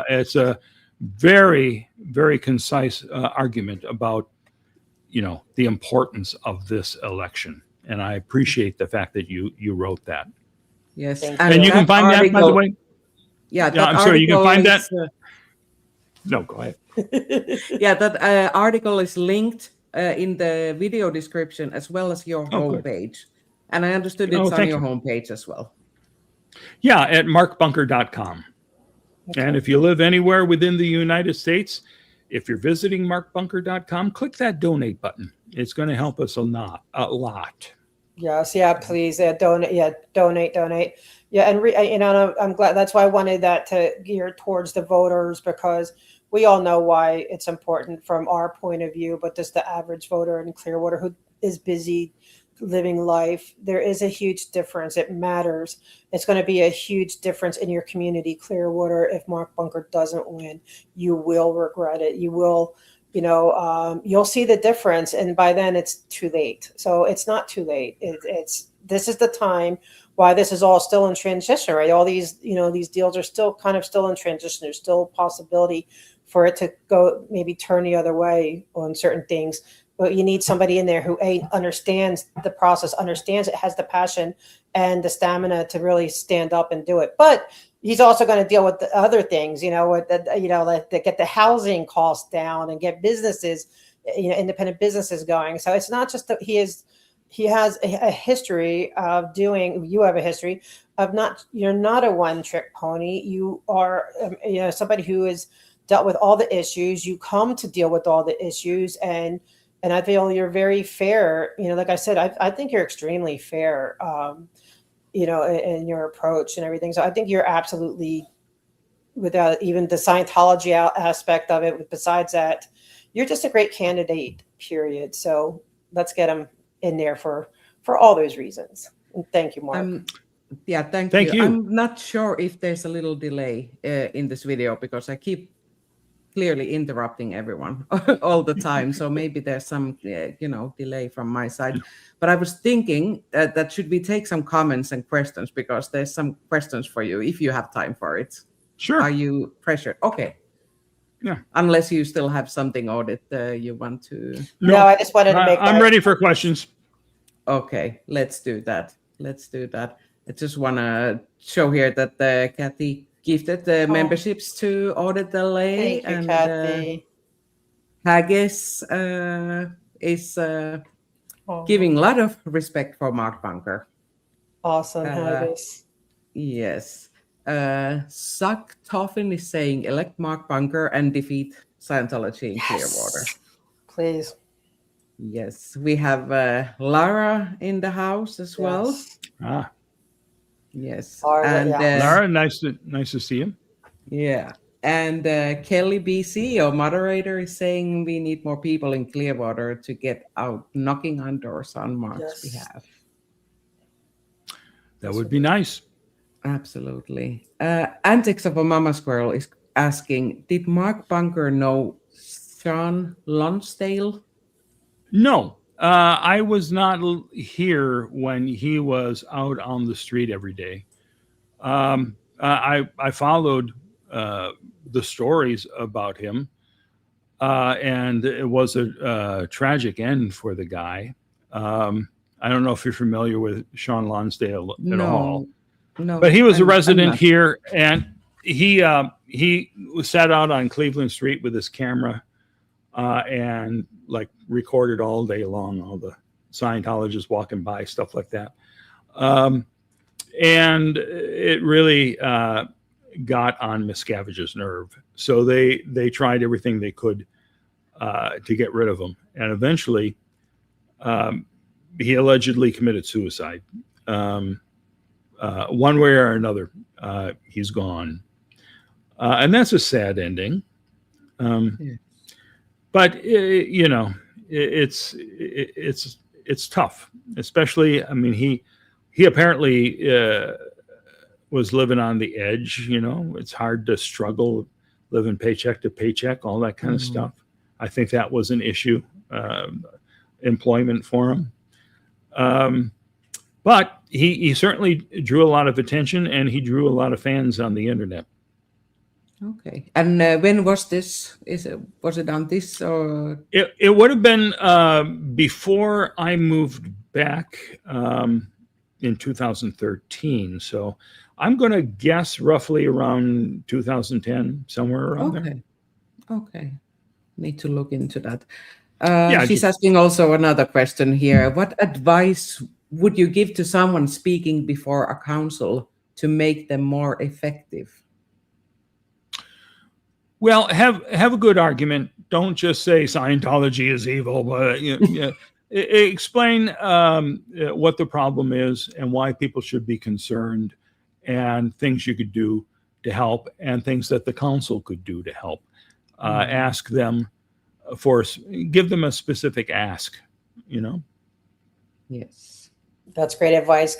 It's a very, very concise argument about, the importance of this election. And I appreciate the fact that you wrote that. Yes. And you can find that, by the way. Yeah. I'm sorry, you can find that. No, go ahead. Yeah, that article is linked in the video description as well as your homepage. And I understood it's on your homepage as well. Yeah, at markbunker.com. Okay. And if you live anywhere within the United States, if you're visiting markbunker.com, click that donate button. It's going to help us a lot. Yes, yeah, please, donate. Yeah, donate. Yeah, and I'm glad. That's why I wanted that to gear towards the voters, because we all know why it's important from our point of view, but just the average voter in Clearwater who is busy living life, there is a huge difference. It matters. It's going to be a huge difference in your community, Clearwater. If Mark Bunker doesn't win, you will regret it. You will, you'll see the difference, and by then it's too late. So it's not too late. This is the time why this is all still in transition, right? All these, these deals are still in transition. There's still a possibility for it to go maybe turn the other way on certain things. But you need somebody in there who understands the process, understands it, has the passion and the stamina to really stand up and do it. But he's also going to deal with the other things, to get the housing costs down and get businesses, independent businesses going. So it's not just that he has a history of doing. You have a history of you're not a one-trick pony. You are, somebody who has dealt with all the issues. You come to deal with all the issues, and I feel you're very fair. Like I said, I think you're extremely fair, in your approach and everything. So I think you're absolutely, without even the Scientology aspect of it, besides that, you're just a great candidate, period. So let's get him in there for all those reasons. And thank you, Mark. Yeah, thank you. I'm not sure if there's a little delay in this video, because I keep clearly interrupting everyone all the time. So maybe there's some, delay from my side. But I was thinking that should we take some comments and questions, because there's some questions for you if you have time for it. Sure. Are you pressured? Okay. Yeah. Unless you still have something, Audit, you want to. No, I just wanted to make. I'm ready for questions. Okay, let's do that. I just want to show here that Kathy gifted the memberships to AuditLA. Thank you, Kathy. Haggis is giving a lot of respect for Mark Bunker. Awesome, Haggis. Yes. Suck Toffin is saying elect Mark Bunker and defeat Scientology in Clearwater. Please. Yes. We have Lara in the house as well. Yes. Lara, nice to see you. Yeah. And Kelly BC, our moderator, is saying we need more people in Clearwater to get out knocking on doors on Mark's behalf. That would be nice. Absolutely. Antics of a Mama Squirrel is asking, did Mark Bunker know Shawn Lonsdale? No. I was not here when he was out on the street every day. I followed the stories about him, and it was a tragic end for the guy. I don't know if you're familiar with Shawn Lonsdale at all. No, but he was a resident here, and he sat out on Cleveland Street with his camera and recorded all day long, all the Scientologists walking by, stuff like that. And it really got on Miscavige's nerve. So they tried everything they could to get rid of him. And eventually, he allegedly committed suicide. One way or another, he's gone. And that's a sad ending. But, it's tough, especially, I mean, he apparently was living on the edge, it's hard to struggle, living paycheck to paycheck, all that kind of stuff. I think that was an issue, employment for him. But he certainly drew a lot of attention, and he drew a lot of fans on the internet. Okay. And when was this? Was it on this or? It would have been before I moved back in 2013. So I'm going to guess roughly around 2010, somewhere around there. Okay. Need to look into that. Yeah, she's asking also another question here. What advice would you give to someone speaking before a council to make them more effective? Well, have a good argument. Don't just say Scientology is evil, but explain what the problem is and why people should be concerned, and things you could do to help, and things that the council could do to help. Ask them give them a specific ask, Yes. That's great advice.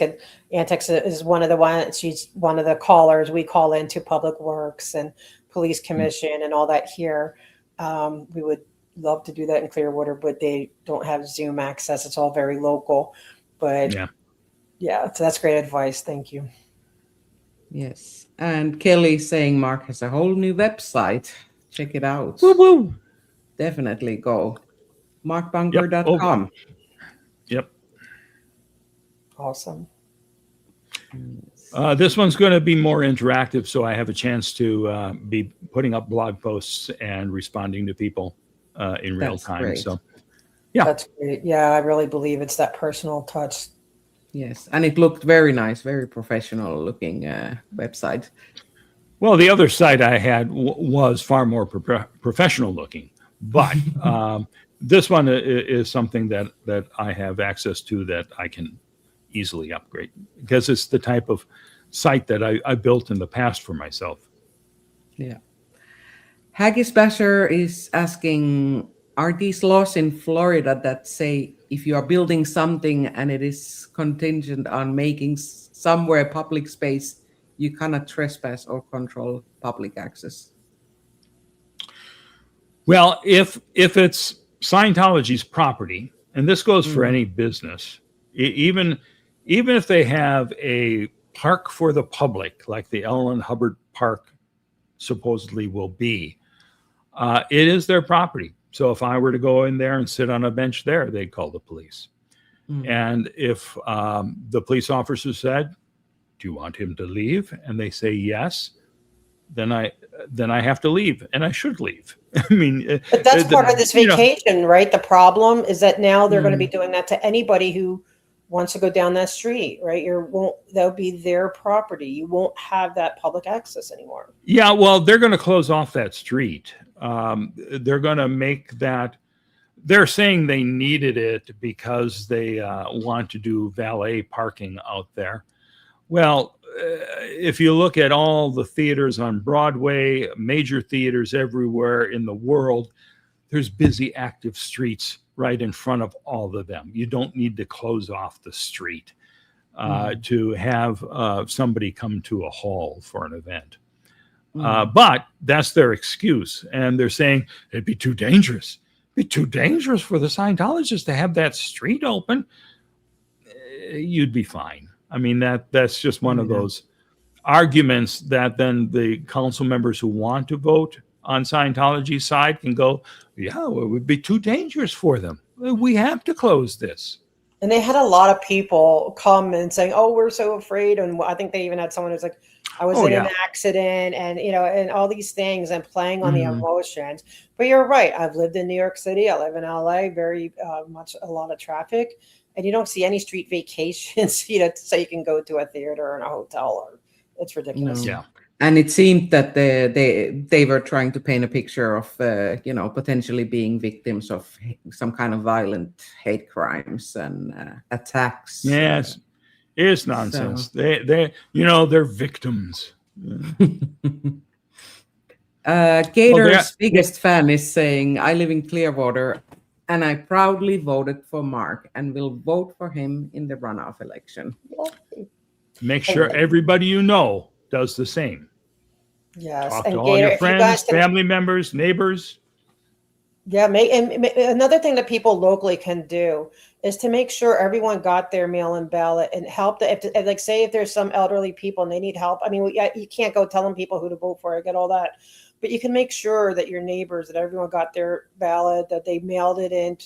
Antex is one of the ones, she's one of the callers we call into Public Works and Police Commission and all that here. We would love to do that in Clearwater, but they don't have Zoom access. It's all very local. But yeah, so that's great advice. Thank you. Yes. And Kelly saying Mark has a whole new website. Check it out. Woo-woo. Definitely go. markbunger.com. Yep. Awesome. This one's going to be more interactive, so I have a chance to be putting up blog posts and responding to people in real time. Great. So, yeah. That's great. Yeah, I really believe it's that personal touch. Yes. And it looked very nice, very professional looking website. Well, the other site I had was far more professional looking, but this one is something that I have access to that I can easily upgrade, because it's the type of site that I built in the past for myself. Yeah. Haggis Basher is asking, are these laws in Florida that say if you are building something and it is contingent on making somewhere public space, you cannot trespass or control public access? Well, if it's Scientology's property, and this goes for any business, even if they have a park for the public, like the Hubbard Park supposedly will be, it is their property. So if I were to go in there and sit on a bench there, they'd call the police. And if the police officer said, do you want him to leave? And they say yes, then I have to leave, and I should leave. I mean, but that's part of this vacation, right? The problem is that now they're going to be doing that to anybody who wants to go down that street, right? That'll be their property. You won't have that public access anymore. Yeah, well, they're going to close off that street. They're going to make that. They're saying they needed it because they want to do valet parking out there. Well, if you look at all the theaters on Broadway, major theaters everywhere in the world, there's busy, active streets right in front of all of them. You don't need to close off the street to have somebody come to a hall for an event. But that's their excuse. And they're saying it'd be too dangerous. It'd be too dangerous for the Scientologists to have that street open. You'd be fine. I mean, that's just one of those arguments that then the council members who want to vote on Scientology's side can go, yeah, well, it would be too dangerous for them. We have to close this. And they had a lot of people come and saying, oh, we're so afraid. And I think they even had someone who's like, I was in an accident, and, and all these things, and playing on the emotions. But you're right. I've lived in New York City. I live in LA, very much a lot of traffic. And you don't see any street vacations, so you can go to a theater or a hotel. It's ridiculous. Yeah. And it seemed that they were trying to paint a picture of potentially being victims of some kind of violent hate crimes and attacks. Yes, it's nonsense. So. They're victims. Gator's biggest fan is saying, "I live in Clearwater, and I proudly voted for Mark and will vote for him in the runoff election." Make sure everybody you know does the same. Yes. Talk to all your friends, family members, neighbors. Yeah. Another thing that people locally can do is to make sure everyone got their mail-in ballot and help. Say if there's some elderly people and they need help. I mean, you can't go telling people who to vote for. I get all that. But you can make sure that your neighbors, that everyone got their ballot, that they mailed it in.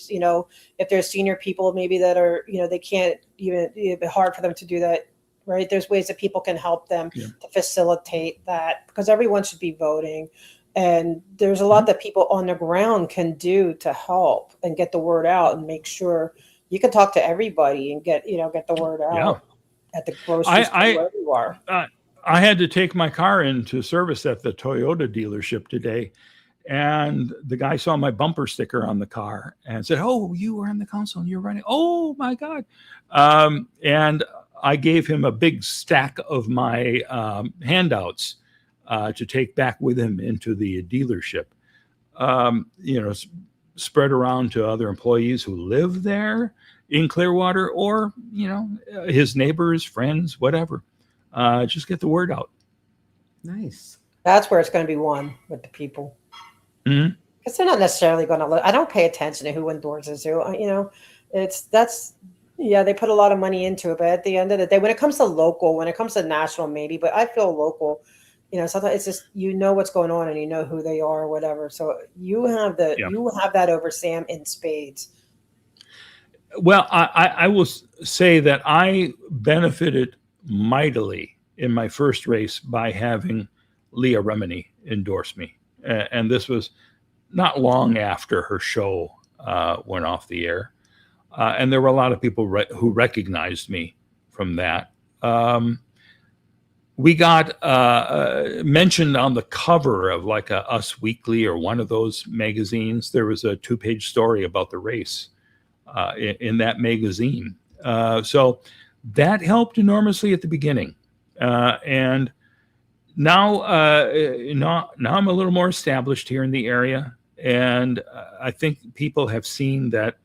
If there's senior people maybe that are, they can't even, it'd be hard for them to do that. Right. There's ways that people can help them to facilitate that, because everyone should be voting. And there's a lot that people on the ground can do to help and get the word out and make sure you can talk to everybody and get the word out at the grocery store, wherever you are. I had to take my car into service at the Toyota dealership today. And the guy saw my bumper sticker on the car and said, "Oh, you were on the council and you're running." Oh, my God. And I gave him a big stack of my handouts to take back with him into the dealership. Spread around to other employees who live there in Clearwater, or, his neighbors, friends, whatever. Just get the word out. Nice. That's where it's going to be won with the people. Mm-hmm. Because they're not necessarily going to look. I don't pay attention to who endorses who. They put a lot of money into it, but at the end of the day, when it comes to local, when it comes to national, maybe, but I feel local, sometimes it's just, what's going on and you know who they are or whatever. So you have that over Sam in spades. Well, I will say that I benefited mightily in my first race by having Leah Remini endorse me. And this was not long after her show went off the air. And there were a lot of people who recognized me from that. We got mentioned on the cover of like a Us Weekly or one of those magazines. There was a 2-page story about the race in that magazine. So that helped enormously at the beginning. And now I'm a little more established here in the area. And I think people have seen that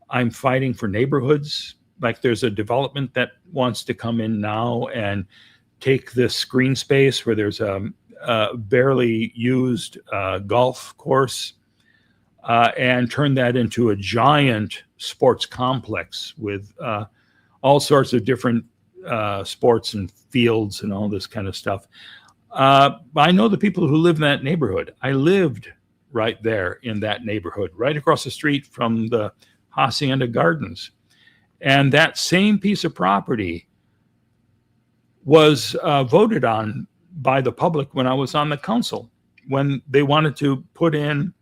I'm fighting for neighborhoods. Like there's a development that wants to come in now and take this green space where there's a barely used golf course and turn that into a giant sports complex with all sorts of different sports and fields and all this kind of stuff. I know the people who live in that neighborhood. I lived right there in that neighborhood, right across the street from the Hacienda Gardens. And that same piece of property was voted on by the public when I was on the council, when they wanted to put in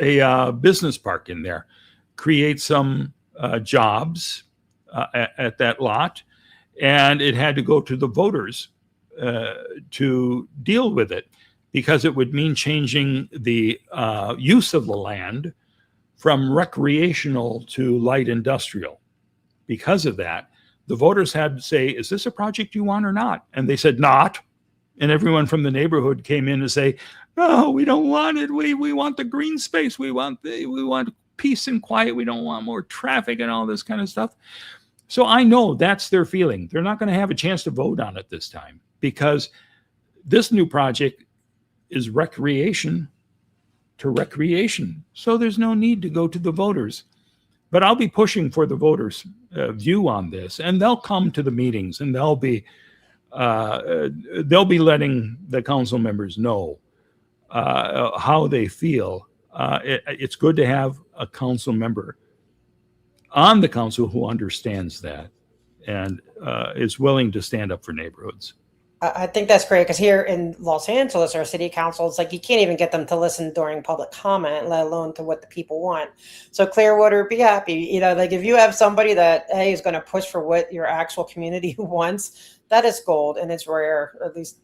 a business park in there, create some jobs at that lot. And it had to go to the voters to deal with it, because it would mean changing the use of the land from recreational to light industrial. Because of that, the voters had to say, is this a project you want or not? And they said, not. And everyone from the neighborhood came in to say, no, we don't want it. We want the green space. We want peace and quiet. We don't want more traffic and all this kind of stuff. So I know that's their feeling. They're not going to have a chance to vote on it this time, because this new project is recreation to recreation. So there's no need to go to the voters. But I'll be pushing for the voters' view on this, and they'll come to the meetings, and they'll be letting the council members know how they feel. It's good to have a council member on the council who understands that and is willing to stand up for neighborhoods. I think that's great, because here in Los Angeles, our city council, it's like you can't even get them to listen during public comment, let alone to what the people want. So Clearwater, be happy. Like if you have somebody that is going to push for what your actual community wants, that is gold, and it's rare. At least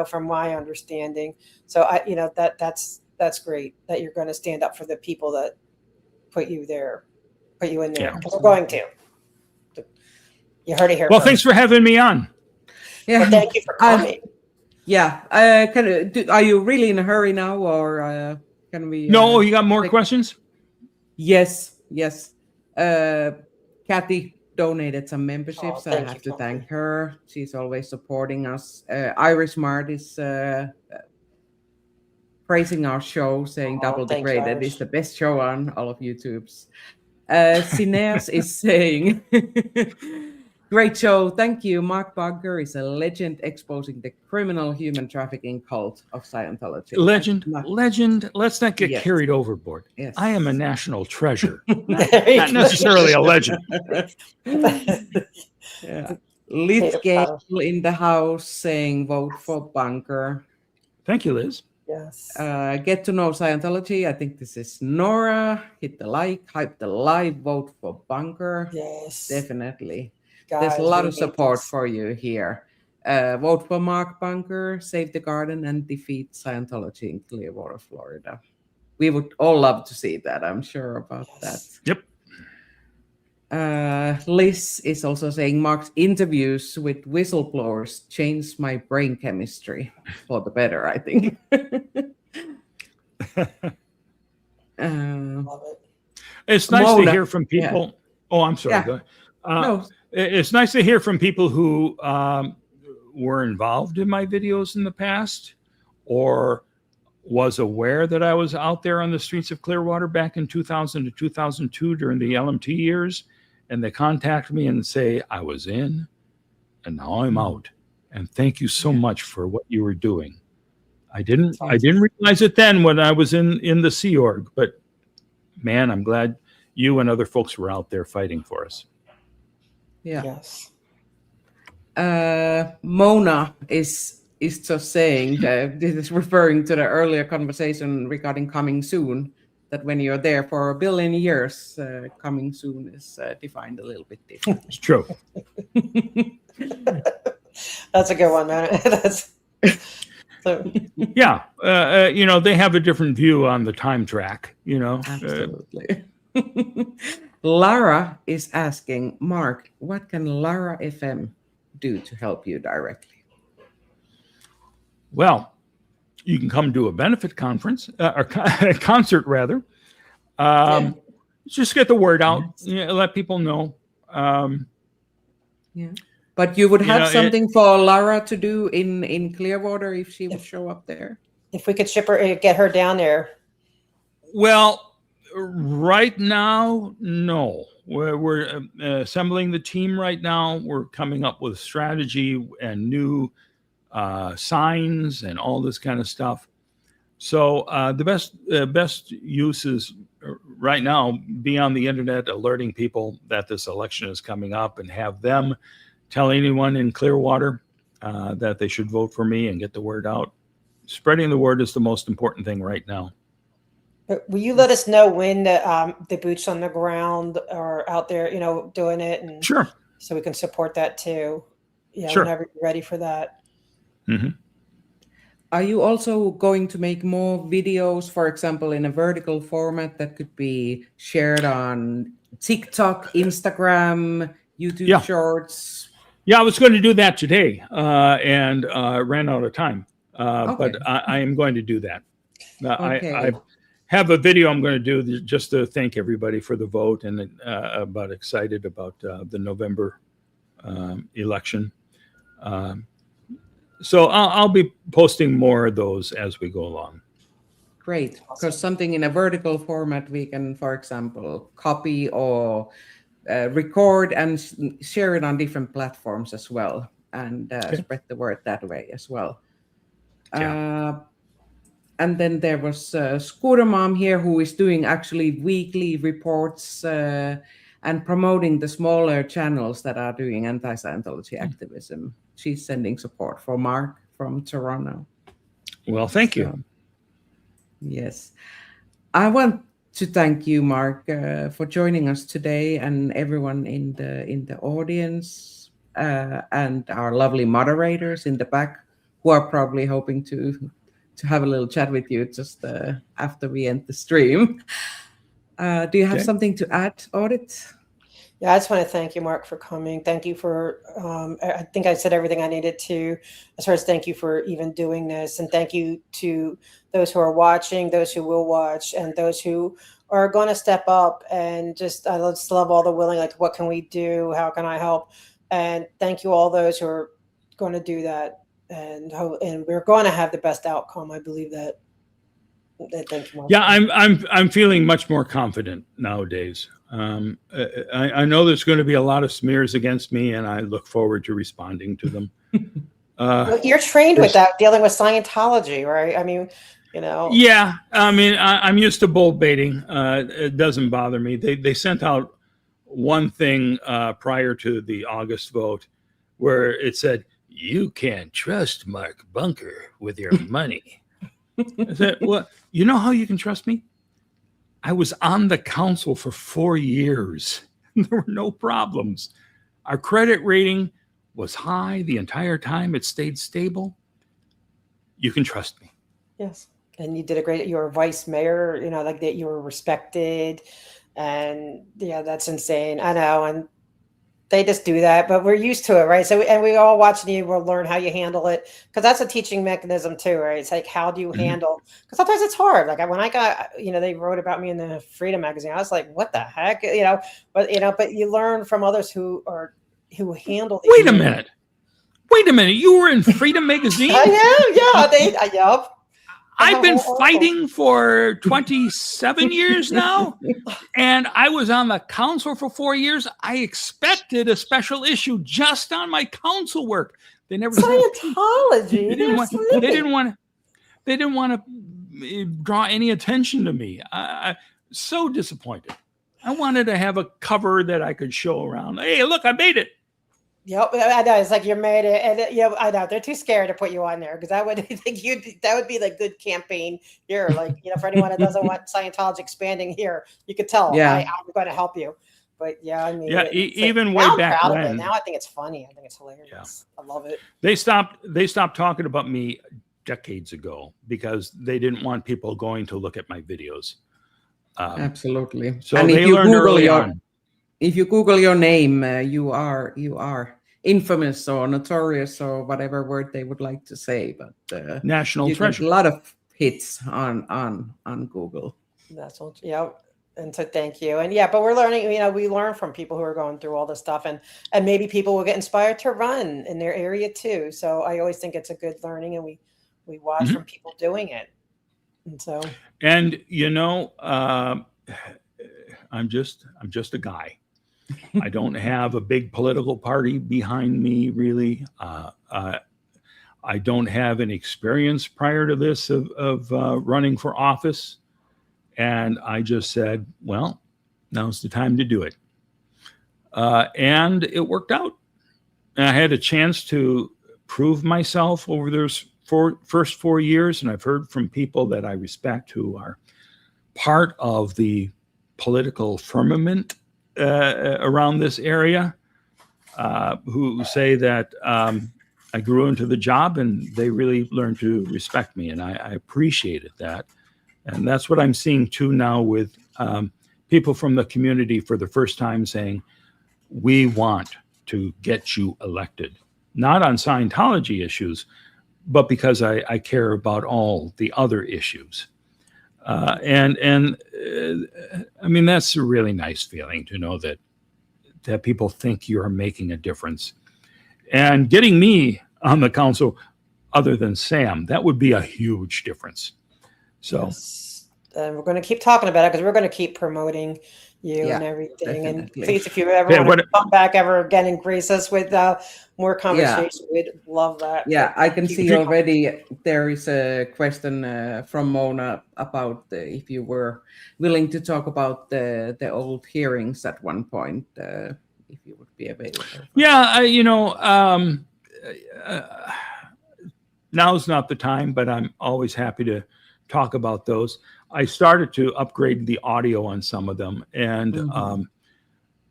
from my understanding. So that's great that you're going to stand up for the people that put you in there. Yeah. Because we're going to. You heard it here Well, first. thanks for having me on. Yeah. Well, thank you for coming. Are you really in a hurry now, or can we? No, you got more questions? Yes. Kathy donated some memberships. I thank have you, to Kathy. thank her. She's always supporting us. Irish Mart is praising our show, saying Double thank you, Degraded Irish. is the best show on all of YouTube's. Sineas is saying, great show. Thank you. Mark Bagger is a legend exposing the criminal human trafficking cult of Scientology. Legend. Let's not get Yes. carried overboard. Yes. I am a national treasure, There you not go. necessarily a legend. Yeah. Liz Gabe in the house saying vote for Bunker. Thank you, Liz. Yes. Get to know Scientology. I think this is Nora. Hit the like, hype the live, vote for Bunker. Yes. Definitely. Guys, There's a lot we of need support this. for you here. Vote for Mark Bunker, save the garden, and defeat Scientology in Clearwater, Florida. We would all love to see that. I'm sure about Yes. Yep. that. Liz is also saying Mark's interviews with whistleblowers changed my brain chemistry for the better, I think. Love it. It's nice Mona. to hear from people. Oh, I'm sorry. Yeah. Go ahead. No. It's nice to hear from people who were involved in my videos in the past, or was aware that I was out there on the streets of Clearwater back in 2000 to 2002 during the LMT years, and they contact me and say, I was in and now I'm out, and thank you so much for what you were doing. I didn't realize it then when I was in the Sea Org, but man, I'm glad you and other folks were out there fighting for us. Yeah. Yes. Mona is just saying, this is referring to the earlier conversation regarding coming soon, that when you're there for a billion years, coming soon is defined a little bit different. It's true. That's a good one, man. That's so, Yeah. They have a different view on the time track, Absolutely. Lara is asking, Mark, what can Lara FM do to help you directly? Well, you can come to a benefit conference, or concert rather. Just get the word out. Let people know. Yeah. But you would have something for Lara to do in Clearwater if she would show up there? if we could get her down there. Well, right now, no. We're assembling the team right now. We're coming up with strategy and new signs and all this kind of stuff. So the best use is right now be on the internet, alerting people that this election is coming up, and have them tell anyone in Clearwater that they should vote for me and get the word out. Spreading the word is the most important thing right now. Will you let us know when the boots on the ground are out there, doing it, and Sure. so we can support that too. Yeah, Sure. Whenever you're ready for that. Mm-hmm. Are you also going to make more videos, for example, in a vertical format that could be shared on TikTok, Instagram, YouTube Shorts? Yeah, I was going to do that today and ran out of time. Okay. But I am going to do that. Okay. I have a video I'm going to do just to thank everybody for the vote, and excited about the November election. So I'll be posting more of those as we go along. Great, because something in a vertical format we can, for example, copy or record and share it on different platforms as well, and spread the word that way as well. Yeah. And then there was Scooter Mom here, who is doing actually weekly reports and promoting the smaller channels that are doing anti-Scientology activism. She's sending support for Mark from Toronto. Well, thank you. Yes. I want to thank you, Mark, for joining us today, and everyone in the audience, and our lovely moderators in the back who are probably hoping to have a little chat with you just after we end the stream. Do you have something to add, Audit? Yeah, I just want to thank you, Mark, for coming. Thank you for, I think I said everything I needed to, as far as thank you for even doing this. And thank you to those who are watching, those who will watch, and those who are going to step up. And just, I just love all the willing, like, what can we do? How can I help? And thank you all those who are going to do that. And we're going to have the best outcome. I believe that. Thank you, Mark. Yeah, I'm feeling much more confident nowadays. I know there's going to be a lot of smears against me, and I look forward to responding to them. Well, you're trained with that, dealing with Scientology, right? I mean, you know. Yeah, I mean, I'm used to bull baiting. It doesn't bother me. They sent out one thing prior to the August vote where it said, "You can't trust Mark Bunker with your money." I said, "Well, you know how you can trust me? I was on the council for 4 years. There were no problems. Our credit rating was high the entire time. It stayed stable. You can trust me." Yes. And you did a great, you were vice mayor, you know, like that, you were respected. And yeah, that's insane. I know. And they just do that, but we're used to it, right? So, and we all watching you will learn how you handle it, because that's a teaching mechanism too, right? It's like, how do you handle, because sometimes it's hard. Like when I got, you know, they wrote about me in the Freedom magazine, I was like, what the heck, you know, but you learn from others who handle. Wait a minute. You were in Freedom magazine? I am. Yeah. Yep. I've been fighting for 27 years now, and I was on the council for 4 years. I expected a special issue just on my council work. They never Scientology. They didn't want to draw any attention to me. I so disappointed. I wanted to have a cover that I could show around. Hey, look, I made it. Yep, I know. It's like you made it, and I know they're too scared to put you on there, because I would think that would be the good campaign here. Like, you know, for anyone that doesn't want Scientology expanding here, you could tell. Yeah, I'm going to help you. But yeah, I mean, yeah, even like, way back when. Now I think it's funny. I think it's hilarious. Yeah. I love it. They stopped talking about me decades ago because they didn't want people going to look at my videos. Absolutely. So and they learned early on. If you Google your name, you are infamous or notorious or whatever word they would like to say. But national treasure. A lot of hits on Google. That's all. Yeah. And so thank you. And yeah, but we're learning. You know, we learn from people who are going through all this stuff, and maybe people will get inspired to run in their area too. So I always think it's a good learning, and we watch from people doing it. And so. And you know, I'm just a guy. I don't have a big political party behind me, really. I don't have any experience prior to this of running for office. And I just said, well, now's the time to do it. And it worked out. And I had a chance to prove myself over those first 4 years. And I've heard from people that I respect who are part of the political firmament around this area, who say that I grew into the job and they really learned to respect me. And I appreciated that. And that's what I'm seeing too now with people from the community for the first time saying, we want to get you elected, not on Scientology issues, but because I care about all the other issues. And I mean, that's a really nice feeling to know that people think you're making a difference. And getting me on the council, other than Sam, that would be a huge difference. So, yes. And we're going to keep talking about it, because we're going to keep promoting you and everything. Definitely. And please, if you ever want to come back ever again and grace us with more conversation, we'd love that. Yeah, I can see already there is a question from Mona about if you were willing to talk about the old hearings at one point, if you would be available. Yeah, now's not the time, but I'm always happy to talk about those. I started to upgrade the audio on some of them, and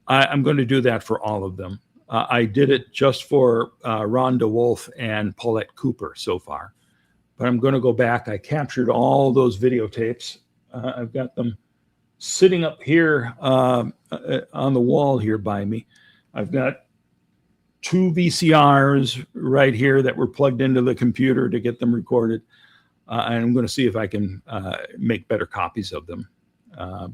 I'm going to do that for all of them. I did it just for Ron DeWolf and Paulette Cooper so far, but I'm going to go back. I captured all those videotapes. I've got them sitting up here on the wall here by me. I've got 2 VCRs right here that were plugged into the computer to get them recorded. And I'm going to see if I can make better copies of them.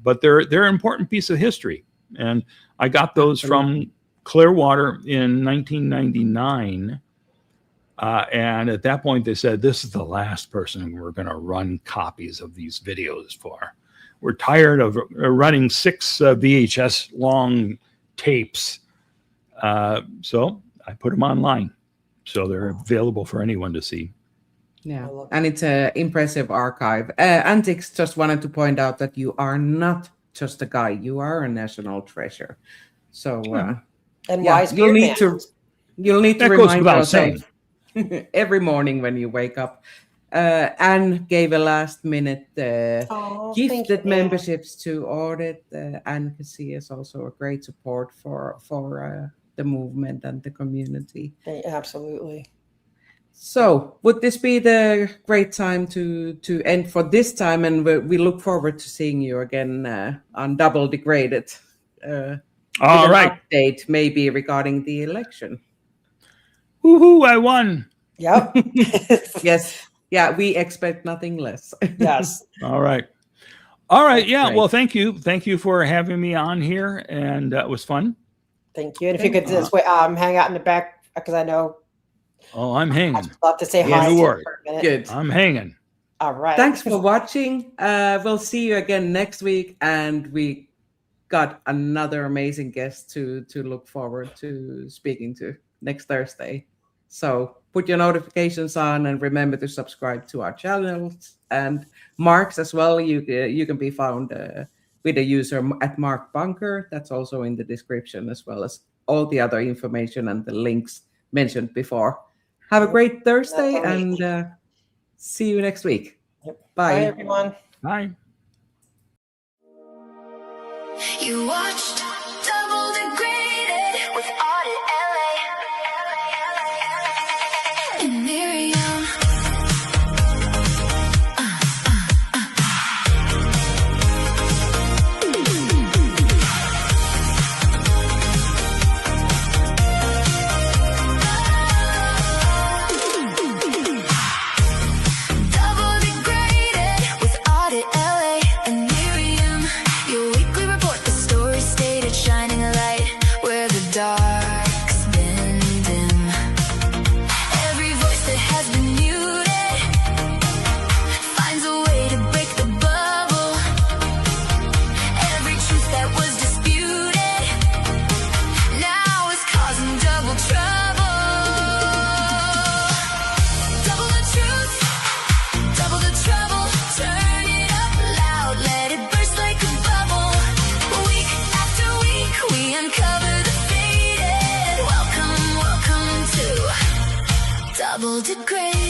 But they're an important piece of history. And I got those from Clearwater in 1999. And at that point, they said, this is the last person we're going to run copies of these videos for. We're tired of running 6 VHS long tapes. So I put them online. So they're available for anyone to see. Yeah, and it's an impressive archive. Antics just wanted to point out that you are not just a guy; you are a national treasure. So, and yeah, wise you'll need beer to That goes remind without yourself saying. every morning when you wake up. Anne gave a last-minute gifted memberships to Audit. Anne is also a great support for the movement and the community. Absolutely. So would this be the great time to end for this time? And we look forward to seeing you again on Double Degraded. All right. Update maybe regarding the election. Woohoo, I won. Yep. Yes. Yeah, we expect nothing less. Yes. All right. All right. That's Yeah. great. Well, thank you. Thank you for having me on here. And it was fun. Thank you. And if you could just wait, hang out in the back, because I know Oh, I'm hanging. I'd love to say Yeah, hi to don't you worry. for a minute. Good. I'm hanging. All right. Thanks for watching. We'll see you again next week. And we got another amazing guest to look forward to speaking to next Thursday. So put your notifications on and remember to subscribe to our channels and Mark's as well. You can be found with the user at Mark Bunker. That's also in the description, as well as all the other information and the links mentioned before. Have a great Thursday and see you next week. Yep. Bye. Bye, everyone. Bye. You watched Double Degraded with AuditLA and Miriam. Double Degraded with AuditLA and Miriam. Your weekly report, the story stated, shining a light where the dark's been dim. Every voice that has been muted finds a way to break the bubble. Every truth that was disputed now is causing double trouble. Double the truth, double the trouble. Turn it up loud, let it burst like a bubble. Week after week, we uncover the faded. Welcome, welcome to Double Degraded.